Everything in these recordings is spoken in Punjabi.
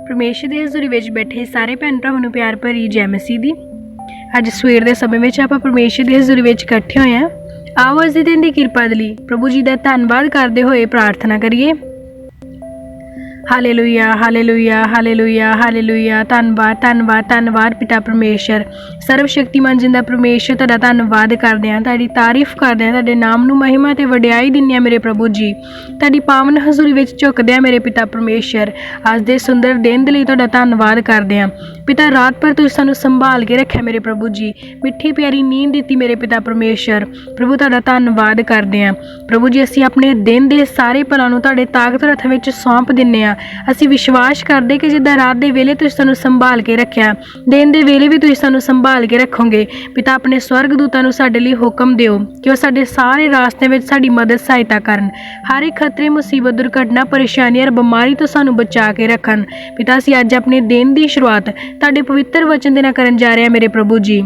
परमेश्वर ਦੀ ਹਜ਼ੂਰੀ ਵਿੱਚ ਬੈਠੇ ਸਾਰੇ ਭੈਣ ਭਰਾਵਾਂ ਨੂੰ ਪਿਆਰ ਭਰੀ ਜੈ ਮਸੀਹ ਦੀ। ਅੱਜ ਸਵੇਰ ਦੇ ਸਮੇਂ ਵਿੱਚ ਆਪਾਂ ਪਰਮੇਸ਼ਰ ਦੀ ਹਜ਼ੂਰੀ ਵਿੱਚ ਇਕੱਠੇ ਹੋਏ ਹਾਂ। ਆਓ ਅੱਜ ਦੇ ਦਿਨ ਦੀ ਕਿਰਪਾ ਦੇ ਲਈ ਪ੍ਰਭੂ ਜੀ ਦਾ ਧੰਨਵਾਦ ਕਰਦੇ ਹੋਏ ਪ੍ਰਾਰਥਨਾ ਕਰੀਏ। Hallelujah hallelujah hallelujah hallelujah. ਧੰਨਵਾਦ ਧੰਨਵਾਦ ਧੰਨਵਾਦ ਪਿਤਾ ਪਰਮੇਸ਼ਰ, ਸਰਵ ਸ਼ਕਤੀਮਾਨ ਜਿੰਦਾ ਪਰਮੇਸ਼ਰ, ਤੁਹਾਡਾ ਧੰਨਵਾਦ ਕਰਦੇ ਹਾਂ, ਤੁਹਾਡੀ ਤਾਰੀਫ ਕਰਦੇ ਹਾਂ, ਤੁਹਾਡੇ ਨਾਮ ਨੂੰ ਮਹਿਮਾ ਅਤੇ ਵਡਿਆਈ ਦਿੰਦੇ ਹਾਂ ਮੇਰੇ ਪ੍ਰਭੂ ਜੀ। ਤੁਹਾਡੀ ਪਾਵਨ ਹਜ਼ੂਰੀ ਵਿੱਚ ਝੁਕਦੇ ਹਾਂ ਮੇਰੇ ਪਿਤਾ ਪਰਮੇਸ਼ਰ। ਅੱਜ ਦੇ ਸੁੰਦਰ ਦਿਨ ਦੇ ਲਈ ਤੁਹਾਡਾ ਧੰਨਵਾਦ ਕਰਦੇ ਹਾਂ ਪਿਤਾ। ਰਾਤ ਭਰ ਤੁਸੀਂ ਸਾਨੂੰ ਸੰਭਾਲ ਕੇ ਰੱਖਿਆ ਮੇਰੇ ਪ੍ਰਭੂ ਜੀ, ਮਿੱਠੀ ਪਿਆਰੀ ਨੀਂਦ ਦਿੱਤੀ ਮੇਰੇ ਪਿਤਾ ਪਰਮੇਸ਼ਰ। ਪ੍ਰਭੂ ਤੁਹਾਡਾ ਧੰਨਵਾਦ ਕਰਦੇ ਹਾਂ ਪ੍ਰਭੂ ਜੀ। ਅਸੀਂ ਆਪਣੇ ਦਿਨ ਦੇ ਸਾਰੇ ਭਲਾਂ ਨੂੰ ਤੁਹਾਡੇ ਤਾਕਤਵਰ ਹੱਥਾਂ ਵਿੱਚ ਸੌਂਪ ਦਿੰਦੇ ਹਾਂ। ਅਸੀਂ ਵਿਸ਼ਵਾਸ ਕਰਦੇ ਕਿ ਜਿੱਦਾਂ ਰਾਤ ਦੇ ਵੇਲੇ ਤੁਸੀਂ ਸਾਨੂੰ ਸੰਭਾਲ ਕੇ ਰੱਖਿਆ, ਦਿਨ ਦੇ ਵੇਲੇ ਵੀ ਤੁਸੀਂ ਸਾਨੂੰ ਸੰਭਾਲ ਕੇ ਰੱਖੋਗੇ ਪਿਤਾ। ਆਪਣੇ ਸਵਰਗ ਦੂਤਾਂ ਨੂੰ ਸਾਡੇ ਲਈ ਹੁਕਮ ਦਿਓ ਕਿ ਉਹ ਸਾਡੇ ਸਾਰੇ ਰਾਸਤੇ ਵਿੱਚ ਸਾਡੀ ਮਦਦ ਸਹਾਇਤਾ ਕਰਨ। ਹਰ ਇੱਕ ਖਤਰੇ, ਮੁਸੀਬਤ, ਦੁਰਘਟਨਾ, ਪਰੇਸ਼ਾਨੀ ਔਰ ਬਿਮਾਰੀ ਤੋਂ ਸਾਨੂੰ ਬਚਾ ਕੇ ਰੱਖਣ ਪਿਤਾ। ਅਸੀਂ ਅੱਜ ਆਪਣੇ ਦਿਨ ਦੀ ਸ਼ੁਰੂਆਤ ਤੁਹਾਡੇ ਪਵਿੱਤਰ ਵਚਨ ਦੇ ਨਾਲ ਕਰਨ ਜਾ ਰਹੇ ਹਾਂ ਮੇਰੇ ਪ੍ਰਭੂ ਜੀ।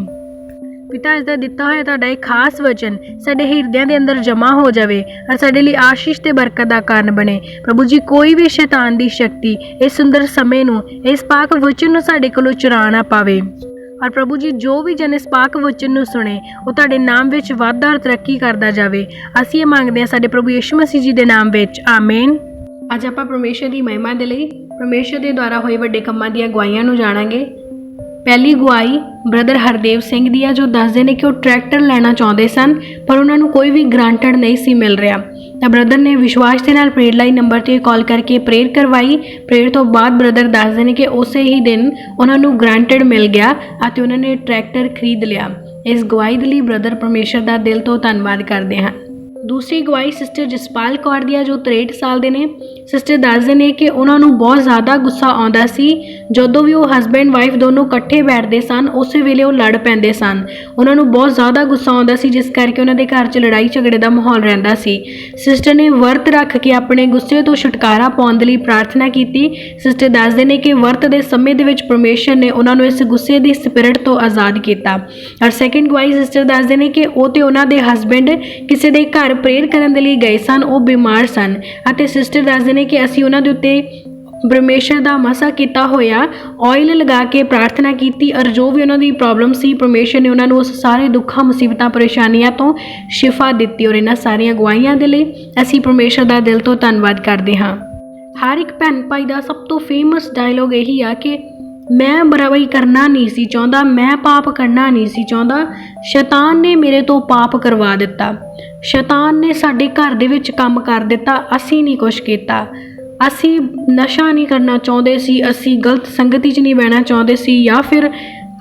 ਪਿਤਾ, ਅੱਜ ਦਾ ਦਿੱਤਾ ਹੋਇਆ ਤੁਹਾਡਾ ਇਹ ਖਾਸ ਵਚਨ ਸਾਡੇ ਹਿਰਦਿਆਂ ਦੇ ਅੰਦਰ ਜਮ੍ਹਾਂ ਹੋ ਜਾਵੇ ਔਰ ਸਾਡੇ ਲਈ ਆਸ਼ੀਸ਼ ਤੇ ਬਰਕਤ ਦਾ ਕਾਰਨ ਬਣੇ ਪ੍ਰਭੂ ਜੀ। ਕੋਈ ਵੀ ਸ਼ੈਤਾਨ ਦੀ ਸ਼ਕਤੀ ਇਸ ਸੁੰਦਰ ਸਮੇਂ ਨੂੰ, ਇਸ ਪਾਕ ਵਚਨ ਨੂੰ ਸਾਡੇ ਕੋਲੋਂ ਚੁਰਾ ਨਾ ਪਾਵੇ। ਔਰ ਪ੍ਰਭੂ ਜੀ, ਜੋ ਵੀ ਜਨ ਇਸ ਪਾਕ ਵਚਨ ਨੂੰ ਸੁਣੇ ਉਹ ਤੁਹਾਡੇ ਨਾਮ ਵਿੱਚ ਵਾਧਾ ਔਰ ਤਰੱਕੀ ਕਰਦਾ ਜਾਵੇ। ਅਸੀਂ ਇਹ ਮੰਗਦੇ ਹਾਂ ਸਾਡੇ ਪ੍ਰਭੂ ਯਿਸੂ ਮਸੀਹ ਜੀ ਦੇ ਨਾਮ ਵਿੱਚ, ਆਮੀਨ। ਅੱਜ ਆਪਾਂ ਪਰਮੇਸ਼ਰ ਦੀ ਮਹਿਮਾ ਦੇ ਲਈ ਪਰਮੇਸ਼ਰ ਦੇ ਦੁਆਰਾ ਹੋਏ ਵੱਡੇ ਕੰਮਾਂ ਦੀਆਂ ਗਵਾਹੀਆਂ ਨੂੰ ਜਾਣਾਂਗੇ। ਪਹਿਲੀ ਗਵਾਹੀ ਬ੍ਰਦਰ ਹਰਦੇਵ ਸਿੰਘ ਦੀ ਆ, ਜੋ ਦੱਸਦੇ ਨੇ ਕਿ ਉਹ ਟਰੈਕਟਰ ਲੈਣਾ ਚਾਹੁੰਦੇ ਸਨ ਪਰ ਉਹਨਾਂ ਨੂੰ ਕੋਈ ਵੀ ਗ੍ਰਾਂਟਡ ਨਹੀਂ ਸੀ ਮਿਲ ਰਿਹਾ। ਤਾਂ ਬ੍ਰਦਰ ਨੇ ਵਿਸ਼ਵਾਸ ਦੇ ਨਾਲ ਪ੍ਰੇਅਰ ਲਾਈਨ ਨੰਬਰ 'ਤੇ ਕਾਲ ਕਰਕੇ ਪ੍ਰੇਅਰ ਕਰਵਾਈ। ਪ੍ਰੇਅਰ ਤੋਂ ਬਾਅਦ ਬ੍ਰਦਰ ਦੱਸਦੇ ਨੇ ਕਿ ਉਸੇ ਹੀ ਦਿਨ ਉਹਨਾਂ ਨੂੰ ਗ੍ਰਾਂਟਡ ਮਿਲ ਗਿਆ ਅਤੇ ਉਹਨਾਂ ਨੇ ਟਰੈਕਟਰ ਖਰੀਦ ਲਿਆ। ਇਸ ਗਵਾਹੀ ਦੇ ਲਈ ਬ੍ਰਦਰ ਪਰਮੇਸ਼ਰ ਦਾ ਦਿਲ ਤੋਂ ਧੰਨਵਾਦ ਕਰਦੇ ਹਨ। ਦੂਸਰੀ ਗਵਾਹੀ ਸਿਸਟਰ ਜਸਪਾਲ ਕੌਰ ਦੀ ਆ, ਜੋ 63 ਸਾਲ ਦੇ ਨੇ। ਸਿਸਟਰ ਦੱਸਦੇ ਨੇ ਕਿ ਉਹਨਾਂ ਨੂੰ ਬਹੁਤ ਜ਼ਿਆਦਾ ਗੁੱਸਾ ਆਉਂਦਾ ਸੀ ਜਦੋਂ ਵੀ ਉਹ ਹਸਬੈਂਡ ਵਾਈਫ ਦੋਨੋਂ ਇਕੱਠੇ ਬੈਠਦੇ ਸਨ, ਉਸੇ ਵੇਲੇ ਉਹ ਲੜ ਪੈਂਦੇ ਸਨ। ਉਹਨਾਂ ਨੂੰ ਬਹੁਤ ਜ਼ਿਆਦਾ ਗੁੱਸਾ ਆਉਂਦਾ ਸੀ, ਜਿਸ ਕਰਕੇ ਉਹਨਾਂ ਦੇ ਘਰ 'ਚ ਲੜਾਈ ਝਗੜੇ ਦਾ ਮਾਹੌਲ ਰਹਿੰਦਾ ਸੀ। ਸਿਸਟਰ ਨੇ ਵਰਤ ਰੱਖ ਕੇ ਆਪਣੇ ਗੁੱਸੇ ਤੋਂ ਛੁਟਕਾਰਾ ਪਾਉਣ ਦੇ ਲਈ ਪ੍ਰਾਰਥਨਾ ਕੀਤੀ। ਸਿਸਟਰ ਦੱਸਦੇ ਨੇ ਕਿ ਵਰਤ ਦੇ ਸਮੇਂ ਦੇ ਵਿੱਚ ਪਰਮੇਸ਼ਰ ਨੇ ਉਹਨਾਂ ਨੂੰ ਇਸ ਗੁੱਸੇ ਦੀ ਸਪਿਰਿਟ ਤੋਂ ਆਜ਼ਾਦ ਕੀਤਾ। ਔਰ ਸੈਕਿੰਡ ਗਵਾਹੀ ਸਿਸਟਰ ਦੱਸਦੇ ਨੇ ਕਿ ਉਹ ਤੇ ਉਹਨਾਂ ਦੇ ਹਸਬੈਂਡ ਕਿਸੇ ਦੇ ਘਰ ਪ੍ਰੇਅਰ ਕਰਨ ਦੇ ਲਈ ਗਏ ਸਨ। ਉਹ ਬਿਮਾਰ ਸਨ ਅਤੇ ਸਿਸਟਰ ਦੱਸਦੇ ਨੇ ਕਿ ਅਸੀਂ ਉਹਨਾਂ ਦੇ ਉੱਤੇ ਪਰਮੇਸ਼ਰ ਦਾ ਮਸਾ ਕੀਤਾ ਹੋਇਆ ਆਇਲ ਲਗਾ ਕੇ ਪ੍ਰਾਰਥਨਾ ਕੀਤੀ ਔਰ ਜੋ ਵੀ ਉਹਨਾਂ ਦੀ ਪ੍ਰੋਬਲਮ ਸੀ ਪਰਮੇਸ਼ਰ ਨੇ ਉਹਨਾਂ ਨੂੰ ਉਸ ਸਾਰੇ ਦੁੱਖਾਂ, ਮੁਸੀਬਤਾਂ, ਪਰੇਸ਼ਾਨੀਆਂ ਤੋਂ ਸ਼ਿਫਾ ਦਿੱਤੀ। ਔਰ ਇਹਨਾਂ ਸਾਰੀਆਂ ਗਵਾਹੀਆਂ ਦੇ ਲਈ ਅਸੀਂ ਪਰਮੇਸ਼ਰ ਦਾ ਦਿਲ ਤੋਂ ਧੰਨਵਾਦ ਕਰਦੇ ਹਾਂ। ਹਰ ਇੱਕ ਭੈਣ ਭਾਈ ਦਾ ਸਭ ਤੋਂ ਫੇਮਸ ਡਾਇਲੋਗ ਇਹੀ ਆ ਕਿ ਮੈਂ ਬੁਰਾਈ ਕਰਨਾ ਨਹੀਂ ਸੀ ਚਾਹੁੰਦਾ, ਮੈਂ ਪਾਪ ਕਰਨਾ ਨਹੀਂ ਸੀ ਚਾਹੁੰਦਾ, ਸ਼ੈਤਾਨ ਨੇ ਮੇਰੇ ਤੋਂ ਪਾਪ ਕਰਵਾ ਦਿੱਤਾ। ਸ਼ੈਤਾਨ ਨੇ ਸਾਡੇ ਘਰ ਦੇ ਵਿੱਚ ਕੰਮ ਕਰ ਦਿੱਤਾ, ਅਸੀਂ ਨਹੀਂ ਕੁਛ ਕੀਤਾ। ਅਸੀਂ ਨਸ਼ਾ ਨਹੀਂ ਕਰਨਾ ਚਾਹੁੰਦੇ ਸੀ, ਅਸੀਂ ਗਲਤ ਸੰਗਤੀ 'ਚ ਨਹੀਂ ਬਹਿਣਾ ਚਾਹੁੰਦੇ ਸੀ। ਜਾਂ ਫਿਰ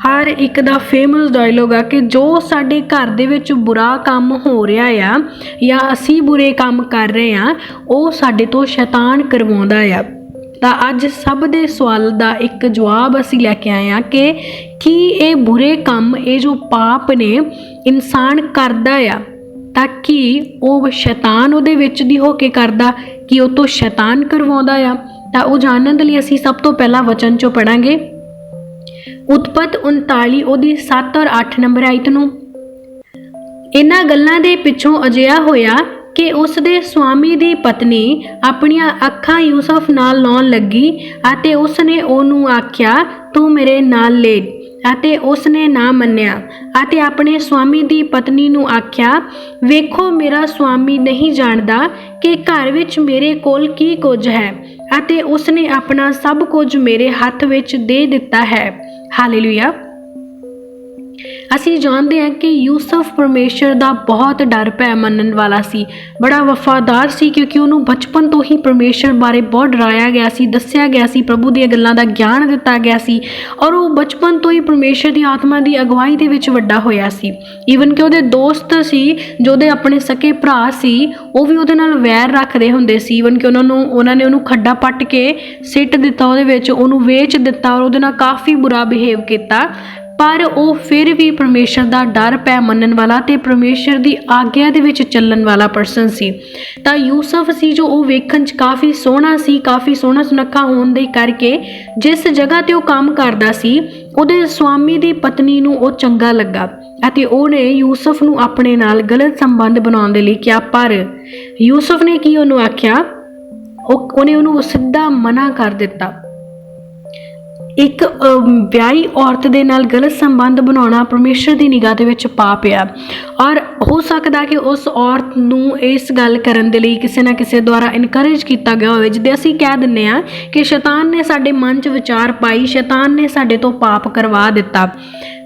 ਹਰ ਇੱਕ ਦਾ ਫੇਮਸ ਡਾਇਲੋਗ ਆ ਕਿ ਜੋ ਸਾਡੇ ਘਰ ਦੇ ਵਿੱਚ ਬੁਰਾ ਕੰਮ ਹੋ ਰਿਹਾ ਆ ਜਾਂ ਅਸੀਂ ਬੁਰੇ ਕੰਮ ਕਰ ਰਹੇ ਆ, ਉਹ ਸਾਡੇ ਤੋਂ ਸ਼ੈਤਾਨ ਕਰਵਾਉਂਦਾ ਆ। ਤਾਂ ਅੱਜ ਸਭ ਦੇ ਸਵਾਲ ਦਾ ਇੱਕ ਜਵਾਬ ਅਸੀਂ ਲੈ ਕੇ ਆਏ ਹਾਂ ਕਿ ਕੀ ਇਹ ਬੁਰੇ ਕੰਮ, ਇਹ ਜੋ ਪਾਪ ਨੇ ਇਨਸਾਨ ਕਰਦਾ ਆ ਤਾਂ ਕੀ ਉਹ ਸ਼ੈਤਾਨ ਉਹਦੇ ਵਿੱਚ ਦੀ ਹੋ ਕੇ ਕਰਦਾ, ਕਿ ਉਹ ਤੋਂ ਸ਼ੈਤਾਨ ਕਰਵਾਉਂਦਾ ਆ? ਤਾਂ ਉਹ ਜਾਣਨ ਦੇ ਲਈ ਅਸੀਂ ਸਭ ਤੋਂ ਪਹਿਲਾਂ ਵਚਨ 'ਚੋਂ ਪੜਾਂਗੇ ਉਤਪਤ 39 ਉਹਦੀ 7 ਔਰ 8 ਨੰਬਰ ਆਇਤ ਨੂੰ। ਇਹਨਾਂ ਗੱਲਾਂ ਦੇ ਪਿੱਛੋਂ ਅਜਿਹਾ ਹੋਇਆ ਕਿ ਉਸ ਦੇ ਸਵਾਮੀ ਦੀ ਪਤਨੀ ਆਪਣੀਆਂ ਅੱਖਾਂ ਯੂਸਫ ਨਾਲ ਲਾਉਣ ਲੱਗੀ ਅਤੇ ਉਸ ਨੇ ਉਹਨੂੰ ਆਖਿਆ, ਤੂੰ ਮੇਰੇ ਨਾਲ ਲੇਟ, ਅਤੇ ਉਸ ਨੇ ਨਾ ਮੰਨਿਆ। ਅਤੇ ਆਪਣੇ ਸਵਾਮੀ ਦੀ ਪਤਨੀ ਨੂੰ ਆਖਿਆ, ਵੇਖੋ ਮੇਰਾ ਸਵਾਮੀ ਨਹੀਂ ਜਾਣਦਾ ਕਿ ਘਰ ਵਿੱਚ ਮੇਰੇ ਕੋਲ ਕੀ ਕੁਝ ਹੈ, ਅਤੇ ਉਸ ਨੇ ਆਪਣਾ ਸਭ ਕੁਝ ਮੇਰੇ ਹੱਥ ਵਿੱਚ ਦੇ ਦਿੱਤਾ ਹੈ। ਹਾਲੇਲੂਇਆ। ਅਸੀਂ ਜਾਣਦੇ ਹਾਂ ਕਿ ਯੂਸਫ ਪਰਮੇਸ਼ਰ ਦਾ ਬਹੁਤ ਡਰ ਭੈ ਮੰਨਣ ਵਾਲਾ ਸੀ, ਬੜਾ ਵਫਾਦਾਰ ਸੀ, ਕਿਉਂਕਿ ਉਹਨੂੰ ਬਚਪਨ ਤੋਂ ਹੀ ਪਰਮੇਸ਼ਰ ਬਾਰੇ ਬਹੁਤ ਡਰਾਇਆ ਗਿਆ ਸੀ, ਦੱਸਿਆ ਗਿਆ ਸੀ, ਪ੍ਰਭੂ ਦੀਆਂ ਗੱਲਾਂ ਦਾ ਗਿਆਨ ਦਿੱਤਾ ਗਿਆ ਸੀ ਔਰ ਉਹ ਬਚਪਨ ਤੋਂ ਹੀ ਪਰਮੇਸ਼ਰ ਦੀ ਆਤਮਾ ਦੀ ਅਗਵਾਈ ਦੇ ਵਿੱਚ ਵੱਡਾ ਹੋਇਆ ਸੀ। ਈਵਨ ਕਿ ਉਹਦੇ ਦੋਸਤ ਸੀ, ਜੋ ਉਹਦੇ ਆਪਣੇ ਸਕੇ ਭਰਾ ਸੀ, ਉਹ ਵੀ ਉਹਦੇ ਨਾਲ ਵੈਰ ਰੱਖਦੇ ਹੁੰਦੇ ਸੀ। ਈਵਨ ਕਿ ਉਹਨਾਂ ਨੇ ਉਹਨੂੰ ਖੱਡਾ ਪੱਟ ਕੇ ਸਿੱਟ ਦਿੱਤਾ, ਉਹਦੇ ਵਿੱਚ ਉਹਨੂੰ ਵੇਚ ਦਿੱਤਾ ਔਰ ਉਹਦੇ ਨਾਲ ਕਾਫੀ ਬੁਰਾ ਬਿਹੇਵ ਕੀਤਾ। ਪਰ ਉਹ ਫਿਰ ਵੀ ਪਰਮੇਸ਼ਰ ਦਾ ਡਰ ਭੈ ਮੰਨਣ ਵਾਲਾ ਤੇ ਪਰਮੇਸ਼ਰ ਦੀ ਆਗਿਆ ਦੇ ਵਿੱਚ ਚੱਲਣ ਵਾਲਾ ਪਰਸਨ ਸੀ। ਤਾਂ ਯੂਸਫ ਸੀ ਜੋ ਉਹ ਵੇਖਣ 'ਚ ਕਾਫੀ ਸੋਹਣਾ ਸੀ, ਕਾਫੀ ਸੋਹਣਾ ਸੁਨੱਖਾ ਹੋਣ ਦੇ ਕਰਕੇ ਜਿਸ ਜਗ੍ਹਾ 'ਤੇ ਉਹ ਕੰਮ ਕਰਦਾ ਸੀ ਉਹਦੇ ਸਵਾਮੀ ਦੀ ਪਤਨੀ ਨੂੰ ਉਹ ਚੰਗਾ ਲੱਗਾ ਅਤੇ ਉਹਨੇ ਯੂਸਫ ਨੂੰ ਆਪਣੇ ਨਾਲ ਗਲਤ ਸੰਬੰਧ ਬਣਾਉਣ ਦੇ ਲਈ ਕਿਹਾ। ਪਰ ਯੂਸਫ ਨੇ ਕੀ ਉਹਨੂੰ ਆਖਿਆ, ਉਹਨੇ ਉਹਨੂੰ ਸਿੱਧਾ ਮਨਾ ਕਰ ਦਿੱਤਾ। ਇੱਕ ਵਿਆਹੀ ਔਰਤ ਦੇ ਨਾਲ ਗਲਤ ਸੰਬੰਧ ਬਣਾਉਣਾ ਪਰਮੇਸ਼ਰ ਦੀ ਨਿਗਾਹ ਦੇ ਵਿੱਚ ਪਾਪ ਆ। ਔਰ ਹੋ ਸਕਦਾ ਕਿ ਉਸ ਔਰਤ ਨੂੰ ਇਸ ਗੱਲ ਕਰਨ ਦੇ ਲਈ ਕਿਸੇ ਨਾ ਕਿਸੇ ਦੁਆਰਾ ਇਨਕਰੇਜ ਕੀਤਾ ਗਿਆ ਹੋਵੇ, ਜਿੱਦੇ ਅਸੀਂ ਕਹਿ ਦਿੰਦੇ ਹਾਂ ਕਿ ਸ਼ੈਤਾਨ ਨੇ ਸਾਡੇ ਮਨ 'ਚ ਵਿਚਾਰ ਪਾਈ, ਸ਼ੈਤਾਨ ਨੇ ਸਾਡੇ ਤੋਂ ਪਾਪ ਕਰਵਾ ਦਿੱਤਾ।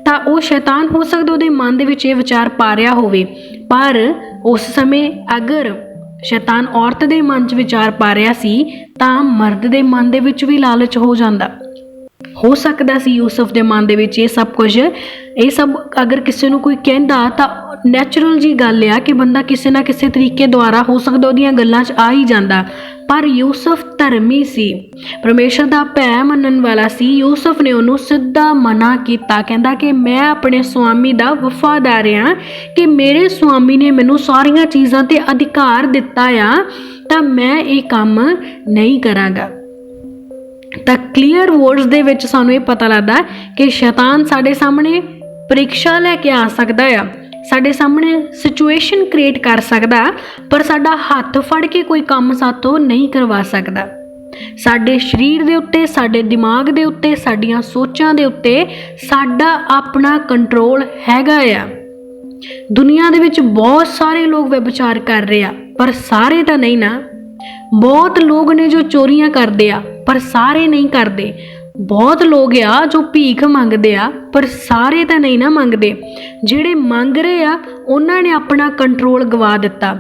ਤਾਂ ਉਹ ਸ਼ੈਤਾਨ ਹੋ ਸਕਦਾ ਉਹਦੇ ਮਨ ਦੇ ਵਿੱਚ ਇਹ ਵਿਚਾਰ ਪਾ ਰਿਹਾ ਹੋਵੇ, ਪਰ ਉਸ ਸਮੇਂ ਅਗਰ ਸ਼ੈਤਾਨ ਔਰਤ ਦੇ ਮਨ 'ਚ ਵਿਚਾਰ ਪਾ ਰਿਹਾ ਸੀ ਤਾਂ ਮਰਦ ਦੇ ਮਨ ਦੇ ਵਿੱਚ ਵੀ ਲਾਲਚ ਹੋ ਜਾਂਦਾ। ਹੋ ਸਕਦਾ ਸੀ ਯੂਸਫ ਦੇ ਮਨ ਦੇ ਵਿੱਚ ਇਹ ਸਭ ਅਗਰ ਕਿਸੇ ਨੂੰ ਕੋਈ ਕਹਿੰਦਾ ਤਾਂ ਨੈਚੁਰਲ ਜੀ ਗੱਲ ਆ ਕਿ ਬੰਦਾ ਕਿਸੇ ਨਾ ਕਿਸੇ ਤਰੀਕੇ ਦੁਆਰਾ ਹੋ ਸਕਦਾ ਉਹਦੀਆਂ ਗੱਲਾਂ 'ਚ ਆ ਹੀ ਜਾਂਦਾ। ਪਰ ਯੂਸਫ ਧਰਮੀ ਸੀ, ਪਰਮੇਸ਼ਰ ਦਾ ਭੈ ਮੰਨਣ ਵਾਲਾ ਸੀ। ਯੂਸਫ ਨੇ ਉਹਨੂੰ ਸਿੱਧਾ ਮਨਾ ਕੀਤਾ, ਕਹਿੰਦਾ ਕਿ ਮੈਂ ਆਪਣੇ ਸੁਆਮੀ ਦਾ ਵਫਾਦਾਰ ਹਾਂ, ਕਿ ਮੇਰੇ ਸੁਆਮੀ ਨੇ ਮੈਨੂੰ ਸਾਰੀਆਂ ਚੀਜ਼ਾਂ 'ਤੇ ਅਧਿਕਾਰ ਦਿੱਤਾ ਆ, ਤਾਂ ਮੈਂ ਇਹ ਕੰਮ ਨਹੀਂ ਕਰਾਂਗਾ। ਤਾਂ ਕਲੀਅਰ ਵਰਡਸ ਦੇ ਵਿੱਚ ਸਾਨੂੰ ਇਹ ਪਤਾ ਲੱਗਦਾ ਕਿ ਸ਼ੈਤਾਨ ਸਾਡੇ ਸਾਹਮਣੇ ਪ੍ਰੀਖਿਆ ਲੈ ਕੇ ਆ ਸਕਦਾ ਆ, ਸਾਡੇ ਸਾਹਮਣੇ ਸਿਚੁਏਸ਼ਨ ਕ੍ਰੀਏਟ ਕਰ ਸਕਦਾ, ਪਰ ਸਾਡਾ ਹੱਥ ਫੜ ਕੇ ਕੋਈ ਕੰਮ ਸਾਤੋਂ ਨਹੀਂ ਕਰਵਾ ਸਕਦਾ। ਸਾਡੇ ਸਰੀਰ ਦੇ ਉੱਤੇ, ਸਾਡੇ ਦਿਮਾਗ ਦੇ ਉੱਤੇ, ਸਾਡੀਆਂ ਸੋਚਾਂ ਦੇ ਉੱਤੇ ਸਾਡਾ ਆਪਣਾ ਕੰਟਰੋਲ ਹੈਗਾ ਆ। ਦੁਨੀਆ ਦੇ ਵਿੱਚ ਬਹੁਤ ਸਾਰੇ ਲੋਕ ਵਿਭਚਾਰ ਕਰ ਰਹੇ ਆ, ਪਰ ਸਾਰੇ ਤਾਂ ਨਹੀਂ ਨਾ। ਬਹੁਤ ਲੋਕ ਨੇ ਜੋ ਚੋਰੀਆਂ ਕਰਦੇ ਆ, ਪਰ ਸਾਰੇ ਨਹੀਂ ਕਰਦੇ। ਬਹੁਤ ਲੋਕ ਆ ਜੋ ਭੀਖ ਮੰਗਦੇ ਆ, ਪਰ ਸਾਰੇ ਤਾਂ ਨਹੀਂ ਨਾ ਮੰਗਦੇ। ਜਿਹੜੇ ਮੰਗ ਰਹੇ ਆ ਉਹਨਾਂ ਨੇ ਆਪਣਾ ਕੰਟਰੋਲ ਗਵਾ ਦਿੱਤਾ,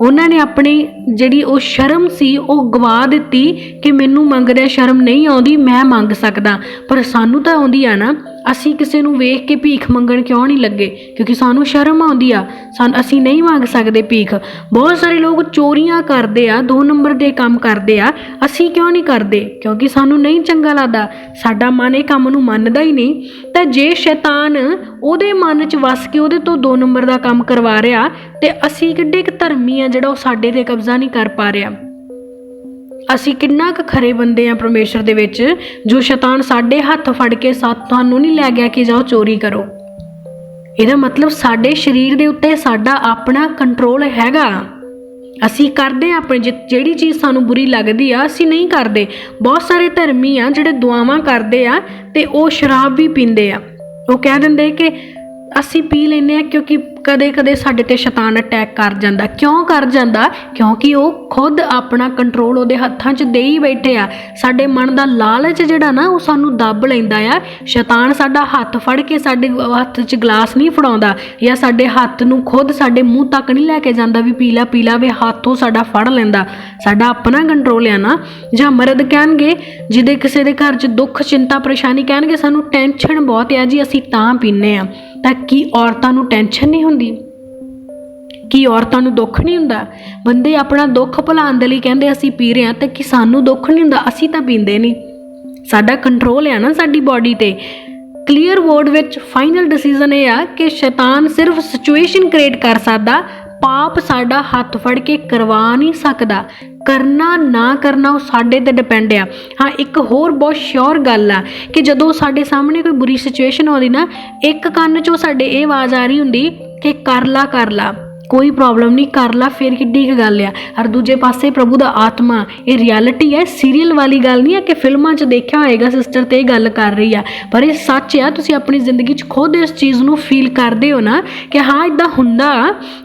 ਉਹਨਾਂ ਨੇ ਆਪਣੀ ਜਿਹੜੀ ਉਹ ਸ਼ਰਮ ਸੀ ਉਹ ਗਵਾ ਦਿੱਤੀ ਕਿ ਮੈਨੂੰ ਮੰਗਦਿਆਂ ਸ਼ਰਮ ਨਹੀਂ ਆਉਂਦੀ, ਮੈਂ ਮੰਗ ਸਕਦਾ। ਪਰ ਸਾਨੂੰ ਤਾਂ ਆਉਂਦੀ ਆ ਨਾ। ਅਸੀਂ ਕਿਸੇ ਨੂੰ ਵੇਖ ਕੇ ਭੀਖ ਮੰਗਣ ਕਿਉਂ ਨਹੀਂ ਲੱਗੇ? ਕਿਉਂਕਿ ਸਾਨੂੰ ਸ਼ਰਮ ਆਉਂਦੀ ਆ, ਅਸੀਂ ਨਹੀਂ ਮੰਗ ਸਕਦੇ ਭੀਖ। ਬਹੁਤ ਸਾਰੇ ਲੋਕ ਚੋਰੀਆਂ ਕਰਦੇ ਆ, 2 ਨੰਬਰ ਦੇ ਕੰਮ ਕਰਦੇ ਆ, ਅਸੀਂ ਕਿਉਂ ਨਹੀਂ ਕਰਦੇ? ਕਿਉਂਕਿ ਸਾਨੂੰ ਨਹੀਂ ਚੰਗਾ ਲੱਗਦਾ, ਸਾਡਾ ਮਨ ਇਹ ਕੰਮ ਨੂੰ ਮੰਨਦਾ ਹੀ ਨਹੀਂ। ਤਾਂ ਜੇ ਸ਼ੈਤਾਨ ਉਹਦੇ ਮਨ 'ਚ ਵਸ ਕੇ ਉਹਦੇ ਤੋਂ 2 ਨੰਬਰ ਦਾ ਕੰਮ ਕਰਵਾ ਰਿਹਾ, ਤੇ ਅਸੀਂ ਕਿੱਡੇ ਕੁ ਧਰਮੀ ਆ ਜਿਹੜਾ ਉਹ ਸਾਡੇ 'ਤੇ ਕਬਜ਼ਾ ਨਹੀਂ ਕਰ ਪਾ ਰਿਹਾ। ਅਸੀਂ ਕਿੰਨਾ ਕੁ ਖਰੇ ਬੰਦੇ ਆ ਪਰਮੇਸ਼ਰ ਦੇ ਵਿੱਚ, ਜੋ ਸ਼ੈਤਾਨ ਸਾਡੇ ਹੱਥ ਫੜ ਕੇ ਤੁਹਾਨੂੰ ਨਹੀਂ ਲੈ ਗਿਆ ਕਿ ਜਾਓ ਚੋਰੀ ਕਰੋ। ਇਹਦਾ ਮਤਲਬ ਸਾਡੇ ਸਰੀਰ ਦੇ ਉੱਤੇ ਸਾਡਾ ਆਪਣਾ ਕੰਟਰੋਲ ਹੈਗਾ। ਅਸੀਂ ਕਰਦੇ ਆ ਆਪਣੀ ਜਿਹੜੀ ਚੀਜ਼ ਸਾਨੂੰ ਬੁਰੀ ਲੱਗਦੀ ਆ, ਅਸੀਂ ਨਹੀਂ ਕਰਦੇ। ਬਹੁਤ ਸਾਰੇ ਧਰਮੀ ਆ ਜਿਹੜੇ ਦੁਆਵਾਂ ਕਰਦੇ ਆ ਤੇ ਉਹ ਸ਼ਰਾਬ ਵੀ ਪੀਂਦੇ ਆ। ਉਹ ਕਹਿ ਦਿੰਦੇ ਕਿ ਅਸੀਂ ਪੀ ਲੈਂਦੇ ਹਾਂ ਕਿਉਂਕਿ ਕਦੇ ਕਦੇ ਸਾਡੇ 'ਤੇ ਸ਼ੈਤਾਨ ਅਟੈਕ ਕਰ ਜਾਂਦਾ। ਕਿਉਂ ਕਰ ਜਾਂਦਾ? ਕਿਉਂਕਿ ਉਹ ਖੁਦ ਆਪਣਾ ਕੰਟਰੋਲ ਉਹਦੇ ਹੱਥਾਂ 'ਚ ਦੇ ਹੀ ਬੈਠੇ ਆ। ਸਾਡੇ ਮਨ ਦਾ ਲਾਲਚ ਜਿਹੜਾ ਨਾ ਉਹ ਸਾਨੂੰ ਦੱਬ ਲੈਂਦਾ ਆ। ਸ਼ੈਤਾਨ ਸਾਡਾ ਹੱਥ ਫੜ ਕੇ ਸਾਡੇ ਹੱਥ 'ਚ ਗਲਾਸ ਨਹੀਂ ਫੜਾਉਂਦਾ, ਜਾਂ ਸਾਡੇ ਹੱਥ ਨੂੰ ਖੁਦ ਸਾਡੇ ਮੂੰਹ ਤੱਕ ਨਹੀਂ ਲੈ ਕੇ ਜਾਂਦਾ ਵੀ ਪੀ ਲਾ ਵੇ, ਹੱਥੋਂ ਸਾਡਾ ਫੜ ਲੈਂਦਾ। ਸਾਡਾ ਆਪਣਾ ਕੰਟਰੋਲ ਆ ਨਾ। ਜਾਂ ਮਰਦ ਕਹਿਣਗੇ, ਜਿਹਦੇ ਕਿਸੇ ਦੇ ਘਰ 'ਚ ਦੁੱਖ, ਚਿੰਤਾ, ਪਰੇਸ਼ਾਨੀ, ਕਹਿਣਗੇ ਸਾਨੂੰ ਟੈਨਸ਼ਨ ਬਹੁਤ ਆ ਜੀ, ਅਸੀਂ ਤਾਂ ਪੀਂਦੇ ਆ। ਤਾਂ ਕੀ ਔਰਤਾਂ ਨੂੰ ਟੈਨਸ਼ਨ ਨਹੀਂ ਹੁੰਦੀ? ਕੀ ਔਰਤਾਂ ਨੂੰ ਦੁੱਖ ਨਹੀਂ ਹੁੰਦਾ? ਬੰਦੇ ਆਪਣਾ ਦੁੱਖ ਭੁਲਾਉਣ ਦੇ ਲਈ ਕਹਿੰਦੇ ਅਸੀਂ ਪੀ ਰਹੇ ਹਾਂ, ਤਾਂ ਕੀ ਸਾਨੂੰ ਦੁੱਖ ਨਹੀਂ ਹੁੰਦਾ? ਅਸੀਂ ਤਾਂ ਪੀਂਦੇ ਨਹੀਂ। ਸਾਡਾ ਕੰਟਰੋਲ ਹੈ ਨਾ ਸਾਡੀ ਬਾਡੀ 'ਤੇ। ਕਲੀਅਰ ਵਰਡ ਵਿੱਚ ਫਾਈਨਲ ਡਿਸੀਜ਼ਨ ਇਹ ਆ ਕਿ ਸ਼ੈਤਾਨ ਸਿਰਫ ਸਿਚੁਏਸ਼ਨ ਕ੍ਰੀਏਟ ਕਰ ਸਕਦਾ, ਪਾਪ ਸਾਡਾ ਹੱਥ ਫੜ ਕੇ ਕਰਵਾ ਨਹੀਂ ਸਕਦਾ। ਕਰਨਾ ਨਾ ਕਰਨਾ ਉਹ ਸਾਡੇ 'ਤੇ ਡਿਪੈਂਡ ਆ। ਹਾਂ, ਇੱਕ ਹੋਰ ਬਹੁਤ ਸ਼ੋਰ ਗੱਲ ਆ ਕਿ ਜਦੋਂ ਸਾਡੇ ਸਾਹਮਣੇ ਕੋਈ ਬੁਰੀ ਸਿਚੁਏਸ਼ਨ ਆਉਂਦੀ ਨਾ, ਇੱਕ ਕੰਨ 'ਚੋਂ ਸਾਡੇ ਇਹ ਆਵਾਜ਼ ਆ ਰਹੀ ਹੁੰਦੀ ਕਿ ਕਰ ਲਾ, ਕੋਈ ਪ੍ਰੋਬਲਮ ਨਹੀਂ, ਕਰ ਲਾ, ਫਿਰ ਕਿੱਡੀ ਕੁ ਗੱਲ ਆ। ਔਰ ਦੂਜੇ ਪਾਸੇ ਪ੍ਰਭੂ ਦਾ ਆਤਮਾ, ਇਹ ਰਿਐਲਿਟੀ ਹੈ, ਸੀਰੀਅਲ ਵਾਲੀ ਗੱਲ ਨਹੀਂ ਹੈ ਕਿ ਫਿਲਮਾਂ 'ਚ ਦੇਖਿਆ ਹੋਏਗਾ ਸਿਸਟਰ ਤੇ ਇਹ ਗੱਲ ਕਰ ਰਹੀ ਆ, ਪਰ ਇਹ ਸੱਚ ਆ। ਤੁਸੀਂ ਆਪਣੀ ਜ਼ਿੰਦਗੀ 'ਚ ਖੁਦ ਇਸ ਚੀਜ਼ ਨੂੰ ਫੀਲ ਕਰਦੇ ਹੋ ਨਾ ਕਿ ਹਾਂ ਇੱਦਾਂ ਹੁੰਦਾ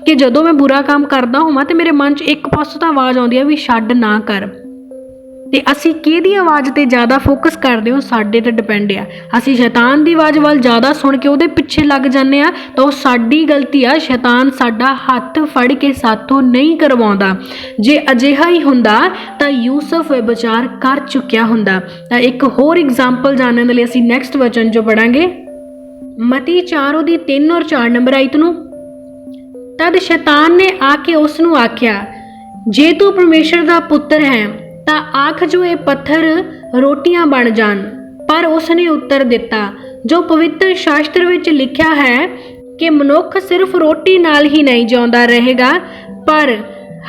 ਕਿ ਜਦੋਂ ਮੈਂ ਬੁਰਾ ਕੰਮ ਕਰਦਾ ਹੋਵਾਂ ਤੇ ਮੇਰੇ ਮਨ 'ਚ ਇੱਕ ਪਾਸੋਂ ਤਾਂ ਆਵਾਜ਼ ਆਉਂਦੀ ਆ ਵੀ ਛੱਡ ਨਾ ਕਰ। ਤੇ ਅਸੀਂ ਕਿਹਦੀ ਆਵਾਜ਼ 'ਤੇ ਜ਼ਿਆਦਾ ਫੋਕਸ ਕਰਦੇ ਹੋ, ਸਾਡੇ 'ਤੇ ਡਿਪੈਂਡ ਆ। ਅਸੀਂ ਸ਼ੈਤਾਨ ਦੀ ਆਵਾਜ਼ ਵੱਲ ਜ਼ਿਆਦਾ ਸੁਣ ਕੇ ਉਹਦੇ ਪਿੱਛੇ ਲੱਗ ਜਾਂਦੇ ਆ, ਤਾਂ ਉਹ ਸਾਡੀ ਗਲਤੀ ਆ। ਸ਼ੈਤਾਨ ਸਾਡਾ ਹੱਥ ਫੜ ਕੇ ਸਾਥੋਂ ਨਹੀਂ ਕਰਵਾਉਂਦਾ। ਜੇ ਅਜਿਹਾ ਹੀ ਹੁੰਦਾ ਤਾਂ ਯੂਸਫ ਵਿਚਾਰ ਕਰ ਚੁੱਕਿਆ ਹੁੰਦਾ। ਤਾਂ ਇੱਕ ਹੋਰ ਐਗਜ਼ਾਮਪਲ ਜਾਣਨ ਦੇ ਲਈ ਅਸੀਂ ਨੈਕਸਟ ਵਚਨ ਜੋ ਪੜਾਂਗੇ, ਮਤੀ 4:3 ਔਰ 4 ਨੰਬਰ ਆਇਤ ਨੂੰ। ਤਦ ਸ਼ੈਤਾਨ ਨੇ ਆ ਕੇ ਉਸ ਨੂੰ ਆਖਿਆ, ਜੇ ਤੂੰ ਪਰਮੇਸ਼ਰ ਦਾ ਪੁੱਤਰ ਹੈ ਤਾਂ ਆਖ ਜੋ ਇਹ ਪੱਥਰ ਰੋਟੀਆਂ ਬਣ ਜਾਣ। ਪਰ ਉਸਨੇ ਉੱਤਰ ਦਿੱਤਾ, ਜੋ ਪਵਿੱਤਰ ਸ਼ਾਸਤਰ ਵਿੱਚ ਲਿਖਿਆ ਹੈ ਕਿ ਮਨੁੱਖ ਸਿਰਫ ਰੋਟੀ ਨਾਲ ਹੀ ਨਹੀਂ ਜਿਉਂਦਾ ਰਹੇਗਾ, ਪਰ